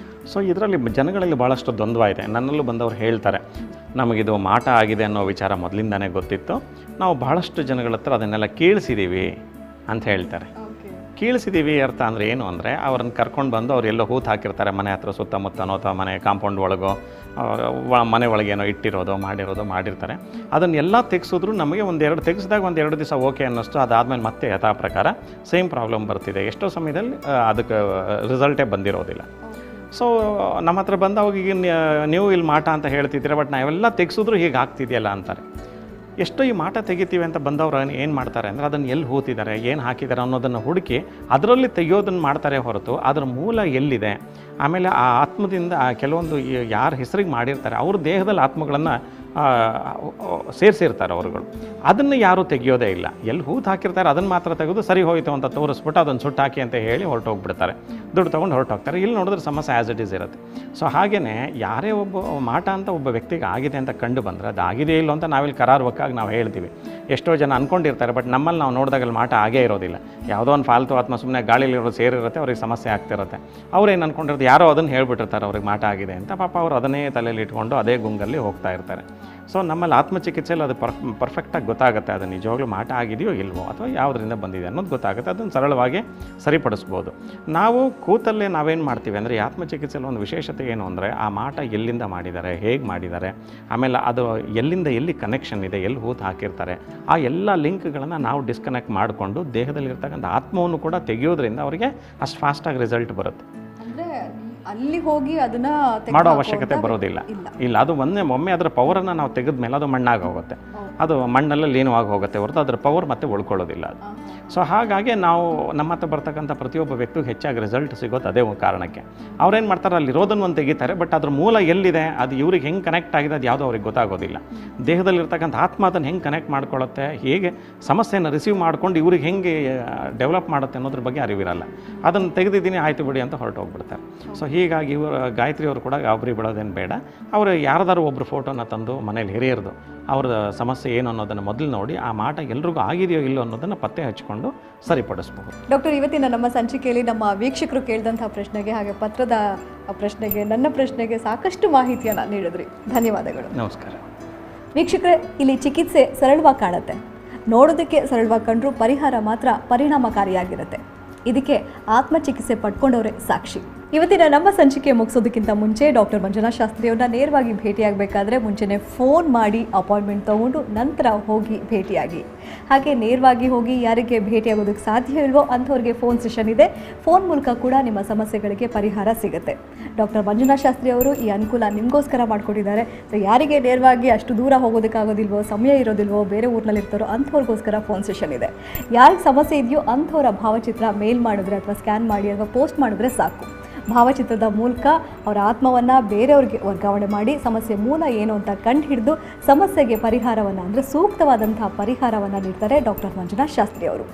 ಸೊ ಇದರಲ್ಲಿ ಜನಗಳಲ್ಲಿ ಭಾಳಷ್ಟು ದ್ವಂದ್ವ ಇದೆ. ನನ್ನಲ್ಲೂ ಬಂದವ್ರು ಹೇಳ್ತಾರೆ, ನಮಗಿದು ಮಾಟ ಆಗಿದೆ ಅನ್ನೋ ವಿಚಾರ ಮೊದಲಿಂದನೇ ಗೊತ್ತಿತ್ತು. ನಾವು ಬಹಳಷ್ಟು ಜನಗಳ ಹತ್ರ ಅದನ್ನೆಲ್ಲ ಕೇಳಿಸಿದ್ದೀವಿ ಅಂತ ಹೇಳ್ತಾರೆ. ಕೀಳಿಸಿದ್ದೀವಿ ಅರ್ಥ ಅಂದರೆ ಏನು ಅಂದರೆ, ಅವ್ರನ್ನ ಕರ್ಕೊಂಡು ಬಂದು ಅವ್ರು ಎಲ್ಲೋ ಹೂತು ಹಾಕಿರ್ತಾರೆ ಮನೆ ಹತ್ರ ಸುತ್ತಮುತ್ತನೋ ಅಥವಾ ಮನೆ ಕಾಂಪೌಂಡ್ ಒಳಗೋ ಮನೆ ಒಳಗೇನೋ ಇಟ್ಟಿರೋದು ಮಾಡಿರ್ತಾರೆ. ಅದನ್ನೆಲ್ಲ ತೆಗೆಸಿದ್ರು ನಮಗೆ ಒಂದೆರಡು ತೆಗೆಸಿದಾಗ ಒಂದೆರಡು ದಿವಸ ಓಕೆ ಅನ್ನಿಸ್ತು. ಅದಾದಮೇಲೆ ಮತ್ತೆ ಯಥಾ ಪ್ರಕಾರ ಸೇಮ್ ಪ್ರಾಬ್ಲಮ್ ಬರ್ತಿದೆ. ಎಷ್ಟೋ ಸಮಯದಲ್ಲಿ ಅದಕ್ಕೆ ರಿಸಲ್ಟೇ ಬಂದಿರೋದಿಲ್ಲ. ಸೊ ನಮ್ಮ ಹತ್ರ ಬಂದವಾಗ ಈಗ ನೀವು ಇಲ್ಲಿ ಮಾಟ ಅಂತ ಹೇಳ್ತಿದ್ದೀರ, ಬಟ್ ನಾವೆಲ್ಲ ತೆಗೆಸಿದ್ರು ಹೀಗೆ ಆಗ್ತಿದೆಯಲ್ಲ ಅಂತಾರೆ. ಎಷ್ಟೋ ಈ ಮಾಟ ತೆಗಿತೀವಿ ಅಂತ ಬಂದವರು ಏನು ಮಾಡ್ತಾರೆ ಅಂದರೆ, ಅದನ್ನು ಎಲ್ಲಿ ಹೂತಿದ್ದಾರೆ, ಏನು ಹಾಕಿದ್ದಾರೆ ಅನ್ನೋದನ್ನು ಹುಡುಕಿ ಅದರಲ್ಲಿ ತೆಗೆಯೋದನ್ನು ಮಾಡ್ತಾರೆ ಹೊರತು ಅದರ ಮೂಲ ಎಲ್ಲಿದೆ, ಆಮೇಲೆ ಆ ಆತ್ಮದಿಂದ ಕೆಲವೊಂದು ಯಾರ ಹೆಸರಿಗೆ ಮಾಡಿರ್ತಾರೆ ಅವ್ರ ದೇಹದಲ್ಲಿ ಆತ್ಮಗಳನ್ನು ಸೇರಿಸಿರ್ತಾರೆ ಅವರುಗಳು. ಅದನ್ನು ಯಾರೂ ತೆಗಿಯೋದೇ ಇಲ್ಲ. ಎಲ್ಲಿ ಹೂತು ಹಾಕಿರ್ತಾರೆ ಅದನ್ನು ಮಾತ್ರ ತೆಗೆದು ಸರಿ ಹೋಯಿತು ಅಂತ ತೋರಿಸ್ಬಿಟ್ಟು ಅದನ್ನು ಸುಟ್ಟು ಹಾಕಿ ಅಂತ ಹೇಳಿ ಹೊರಟೋಗ್ಬಿಡ್ತಾರೆ, ದುಡ್ಡು ತೊಗೊಂಡು ಹೊರಟೋಗ್ತಾರೆ. ಇಲ್ಲಿ ನೋಡಿದ್ರೆ ಸಮಸ್ಯೆ ಆ್ಯಸ್ ಇಟ್ ಈಸ್ ಇರುತ್ತೆ. ಸೊ ಹಾಗೆಯೇ ಯಾರೇ ಒಬ್ಬ ಮಾಟ ಅಂತ ಒಬ್ಬ ವ್ಯಕ್ತಿಗೆ ಆಗಿದೆ ಅಂತ ಕಂಡು ಬಂದರೆ ಅದು ಆಗಿದೆ ಇಲ್ಲ ಅಂತ ನಾವಿಲ್ಲಿ ಕರಾರುವಕ್ಕಾಗಿ ನಾವು ಹೇಳ್ತೀವಿ. ಎಷ್ಟೋ ಜನ ಅಂದ್ಕೊಂಡಿರ್ತಾರೆ, ಬಟ್ ನಮ್ಮಲ್ಲಿ ನಾವು ನೋಡಿದಾಗಲ್ಲಿ ಮಾಟ ಆಗೇ ಇರೋದಿಲ್ಲ. ಯಾವುದೋ ಒಂದು ಫಾಲ್ತು ಆತ್ಮ ಸುಮ್ಮನೆ ಗಾಳಿಲಿರೋದು ಸೇರಿರುತ್ತೆ, ಅವ್ರಿಗೆ ಸಮಸ್ಯೆ ಆಗ್ತಿರುತ್ತೆ. ಅವ್ರೇನು ಅಂದ್ಕೊಂಡಿರ್ತಾರೆ, ಯಾರೋ ಅದನ್ನು ಹೇಳ್ಬಿಟ್ಟಿರ್ತಾರೆ ಅವ್ರಿಗೆ ಮಾಟ ಆಗಿದೆ ಅಂತ. ಪಾಪ ಅವರು ಅದನ್ನೇ ತಲೆಯಲ್ಲಿ ಇಟ್ಕೊಂಡು ಅದೇ ಗುಂಗಲ್ಲಿ ಹೋಗ್ತಾ ಇರ್ತಾರೆ. ಸೊ ನಮ್ಮಲ್ಲಿ ಆತ್ಮಚಿಕಿತ್ಸೆಯಲ್ಲಿ ಅದು ಪರ್ಫೆಕ್ಟಾಗಿ ಗೊತ್ತಾಗುತ್ತೆ, ಅದು ನಿಜವಾಗ್ಲೂ ಮಾಟ ಆಗಿದೆಯೋ ಇಲ್ವೋ ಅಥವಾ ಯಾವುದರಿಂದ ಬಂದಿದೆ ಅನ್ನೋದು ಗೊತ್ತಾಗುತ್ತೆ. ಅದನ್ನು ಸರಳವಾಗಿ ಸರಿಪಡಿಸ್ಬೋದು. ನಾವು ಕೂತಲ್ಲೇ ನಾವೇನು ಮಾಡ್ತೀವಿ ಅಂದರೆ, ಈ ಆತ್ಮಚಿಕಿತ್ಸೆಯಲ್ಲಿ ಒಂದು ವಿಶೇಷತೆ ಏನು ಅಂದರೆ, ಆ ಮಾಟ ಎಲ್ಲಿಂದ ಮಾಡಿದ್ದಾರೆ, ಹೇಗೆ ಮಾಡಿದ್ದಾರೆ, ಆಮೇಲೆ ಅದು ಎಲ್ಲಿಂದ ಎಲ್ಲಿ ಕನೆಕ್ಷನ್ ಇದೆ, ಎಲ್ಲಿ ಹೂತು ಹಾಕಿರ್ತಾರೆ, ಆ ಎಲ್ಲ ಲಿಂಕ್ಗಳನ್ನು ನಾವು ಡಿಸ್ಕನೆಕ್ಟ್ ಮಾಡಿಕೊಂಡು ದೇಹದಲ್ಲಿರ್ತಕ್ಕಂಥ ಆತ್ಮವನ್ನು ಕೂಡ ತೆಗೆಯೋದ್ರಿಂದ ಅವರಿಗೆ ಅಷ್ಟು ಫಾಸ್ಟಾಗಿ ರಿಸಲ್ಟ್ ಬರುತ್ತೆ. ಅಲ್ಲಿ ಹೋಗಿ ಅದನ್ನ ಮಾಡೋ ಅವಶ್ಯಕತೆ ಬರೋದಿಲ್ಲ. ಇಲ್ಲ, ಅದು ಒಮ್ಮೆ ಅದರ ಪವರನ್ನು ನಾವು ತೆಗೆದ ಮೇಲೆ ಅದು ಮಣ್ಣಾಗಿ ಹೋಗುತ್ತೆ, ಅದು ಮಣ್ಣಲ್ಲೇ ಲೀನವಾಗಿ ಹೋಗುತ್ತೆ ಹೊರತು ಅದರ ಪವರ್ ಮತ್ತೆ ಉಳ್ಕೊಳ್ಳೋದಿಲ್ಲ ಅದು. ಸೊ ಹಾಗಾಗಿ ನಾವು ನಮ್ಮ ಹತ್ರ ಬರ್ತಕ್ಕಂಥ ಪ್ರತಿಯೊಬ್ಬ ವ್ಯಕ್ತಿಗೂ ಹೆಚ್ಚಾಗಿ ರಿಸಲ್ಟ್ ಸಿಗೋದು ಅದೇ ಒಂದು ಕಾರಣಕ್ಕೆ. ಅವ್ರೇನು ಮಾಡ್ತಾರೆ, ಅಲ್ಲಿ ಇರೋದನ್ನು ಒಂದು ತೆಗಿತಾರೆ, ಬಟ್ ಅದ್ರ ಮೂಲ ಎಲ್ಲಿದೆ, ಅದು ಇವ್ರಿಗೆ ಹೆಂಗೆ ಕನೆಕ್ಟ್ ಆಗಿದೆ ಅದು ಯಾವುದೋ ಅವ್ರಿಗೆ ಗೊತ್ತಾಗೋದಿಲ್ಲ. ದೇಹದಲ್ಲಿರ್ತಕ್ಕಂಥ ಆತ್ಮ ಅದನ್ನು ಹೆಂಗೆ ಕನೆಕ್ಟ್ ಮಾಡ್ಕೊಳ್ಳುತ್ತೆ, ಹೇಗೆ ಸಮಸ್ಯೆಯನ್ನು ರಿಸೀವ್ ಮಾಡ್ಕೊಂಡು ಇವ್ರಿಗೆ ಹೆಂಗೆ ಡೆವಲಪ್ ಮಾಡುತ್ತೆ ಅನ್ನೋದ್ರ ಬಗ್ಗೆ ಅರಿವಿರಲ್ಲ. ಅದನ್ನು ತೆಗೆದಿದ್ದೀನಿ ಆಯಿತು ಬಿಡಿ ಅಂತ ಹೊರಟು ಹೋಗ್ಬಿಡ್ತಾರೆ. ಸೊ ಹೀಗಾಗಿ ಇವರು ಗಾಯತ್ರಿ ಅವರು ಕೂಡ ಗಾಬರಿ ಬಿಡೋದೇನು ಬೇಡ. ಅವರು ಯಾರ್ದಾರು ಒಬ್ಬರು ಫೋಟೋನ ತಂದು ಮನೇಲಿ ಹಿರಿಯರ್ದು ಅವ್ರ ಸಮಸ್ಯೆ ಏನು ಅನ್ನೋದನ್ನು ಮೊದಲು ನೋಡಿ, ಆ ಮಾಟ ಎಲ್ರಿಗೂ ಆಗಿದೆಯೋ ಇಲ್ಲೋ ಅನ್ನೋದನ್ನು ಪತ್ತೆ ಹಚ್ಕೊಂಡು ಸರಿಪಡಿಸ್ಬೋದು. ಡಾಕ್ಟರ್, ಇವತ್ತಿನ ನಮ್ಮ ಸಂಚಿಕೆಯಲ್ಲಿ ನಮ್ಮ ವೀಕ್ಷಕರು ಕೇಳಿದಂಥ ಪ್ರಶ್ನೆಗೆ ಹಾಗೆ ಪತ್ರದ ಪ್ರಶ್ನೆಗೆ ನನ್ನ ಪ್ರಶ್ನೆಗೆ ಸಾಕಷ್ಟು ಮಾಹಿತಿಯನ್ನು ನೀಡಿದ್ರಿ. ಧನ್ಯವಾದಗಳು. ನಮಸ್ಕಾರ. ವೀಕ್ಷಕರೇ, ಇಲ್ಲಿ ಚಿಕಿತ್ಸೆ ಸರಳವಾಗಿ ಕಾಣುತ್ತೆ, ನೋಡೋದಕ್ಕೆ ಸರಳವಾಗಿ ಕಂಡ್ರೂ ಪರಿಹಾರ ಮಾತ್ರ ಪರಿಣಾಮಕಾರಿಯಾಗಿರುತ್ತೆ. ಇದಕ್ಕೆ ಆತ್ಮಚಿಕಿತ್ಸೆ ಪಡ್ಕೊಂಡವರೇ ಸಾಕ್ಷಿ. ಇವತ್ತಿನ ನಮ್ಮ ಸಂಚಿಕೆ ಮುಗಿಸೋದಕ್ಕಿಂತ ಮುಂಚೆ ಡಾಕ್ಟರ್ ಮಂಜುನಾಥ್ ಶಾಸ್ತ್ರಿಯವ್ರನ್ನ ನೇರವಾಗಿ ಭೇಟಿಯಾಗಬೇಕಾದ್ರೆ ಮುಂಚೆನೇ ಫೋನ್ ಮಾಡಿ ಅಪಾಯಿಂಟ್ಮೆಂಟ್ ತೊಗೊಂಡು ನಂತರ ಹೋಗಿ ಭೇಟಿಯಾಗಿ. ಹಾಗೆ ನೇರವಾಗಿ ಹೋಗಿ ಯಾರಿಗೆ ಭೇಟಿಯಾಗೋದಕ್ಕೆ ಸಾಧ್ಯ ಇಲ್ವೋ ಅಂಥವ್ರಿಗೆ ಫೋನ್ ಸೆಷನ್ ಇದೆ. ಫೋನ್ ಮೂಲಕ ಕೂಡ ನಿಮ್ಮ ಸಮಸ್ಯೆಗಳಿಗೆ ಪರಿಹಾರ ಸಿಗುತ್ತೆ. ಡಾಕ್ಟರ್ ಮಂಜುನಾಥ್ ಶಾಸ್ತ್ರಿ ಅವರು ಈ ಅನುಕೂಲ ನಿಮಗೋಸ್ಕರ ಮಾಡಿಕೊಟ್ಟಿದ್ದಾರೆ. ಸೊ ಯಾರಿಗೆ ನೇರವಾಗಿ ಅಷ್ಟು ದೂರ ಹೋಗೋದಕ್ಕಾಗೋದಿಲ್ವೋ, ಸಮಯ ಇರೋದಿಲ್ವೋ, ಬೇರೆ ಊರಿನಲ್ಲಿರ್ತಾರೋ ಅಂಥವ್ರಿಗೋಸ್ಕರ ಫೋನ್ ಸೆಷನ್ ಇದೆ. ಯಾರಿಗೆ ಸಮಸ್ಯೆ ಇದೆಯೋ ಅಂಥವರ ಭಾವಚಿತ್ರ ಮೇಲ್ ಮಾಡಿದ್ರೆ ಅಥವಾ ಸ್ಕ್ಯಾನ್ ಮಾಡಿ ಅಥವಾ ಪೋಸ್ಟ್ ಮಾಡಿದ್ರೆ ಸಾಕು. ಭಾವಚಿತ್ರದ ಮೂಲಕ ಅವರ ಆತ್ಮವನ್ನು ಬೇರೆಯವ್ರಿಗೆ ವರ್ಗಾವಣೆ ಮಾಡಿ ಸಮಸ್ಯೆ ಮೂಲ ಏನು ಅಂತ ಕಂಡು ಹಿಡಿದು ಸಮಸ್ಯೆಗೆ ಪರಿಹಾರವನ್ನು ಅಂದರೆ ಸೂಕ್ತವಾದಂತಹ ಪರಿಹಾರವನ್ನು ನೀಡ್ತಾರೆ ಡಾಕ್ಟರ್ ಮಂಜುನಾಥ್ ಶಾಸ್ತ್ರಿ ಅವರು.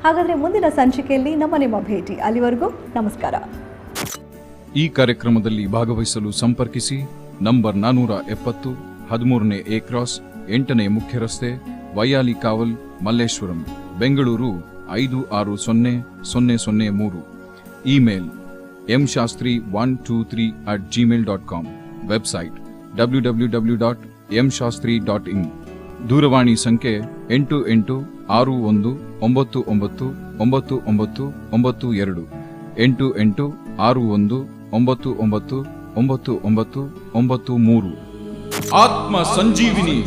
ಹಾಗಾದರೆ ಮುಂದಿನ ಸಂಚಿಕೆಯಲ್ಲಿ ನಿಮ್ಮ ಭೇಟಿ. ಅಲ್ಲಿವರೆಗೂ ನಮಸ್ಕಾರ. ಈ ಕಾರ್ಯಕ್ರಮದಲ್ಲಿ ಭಾಗವಹಿಸಲು ಸಂಪರ್ಕಿಸಿ. ನಂಬರ್ 470, 13ನೇ ಎ ಕ್ರಾಸ್, 8ನೇ ಮುಖ್ಯ ರಸ್ತೆ, Vyalikaval, Malleshwaram, Bengaluru 560003. Email mshastri123@gmail.com. Website www.mshastri.in. ದೂರವಾಣಿ ಸಂಖ್ಯೆ 8861999992 8861999993. ಆತ್ಮ ಸಂಜೀವಿನಿ.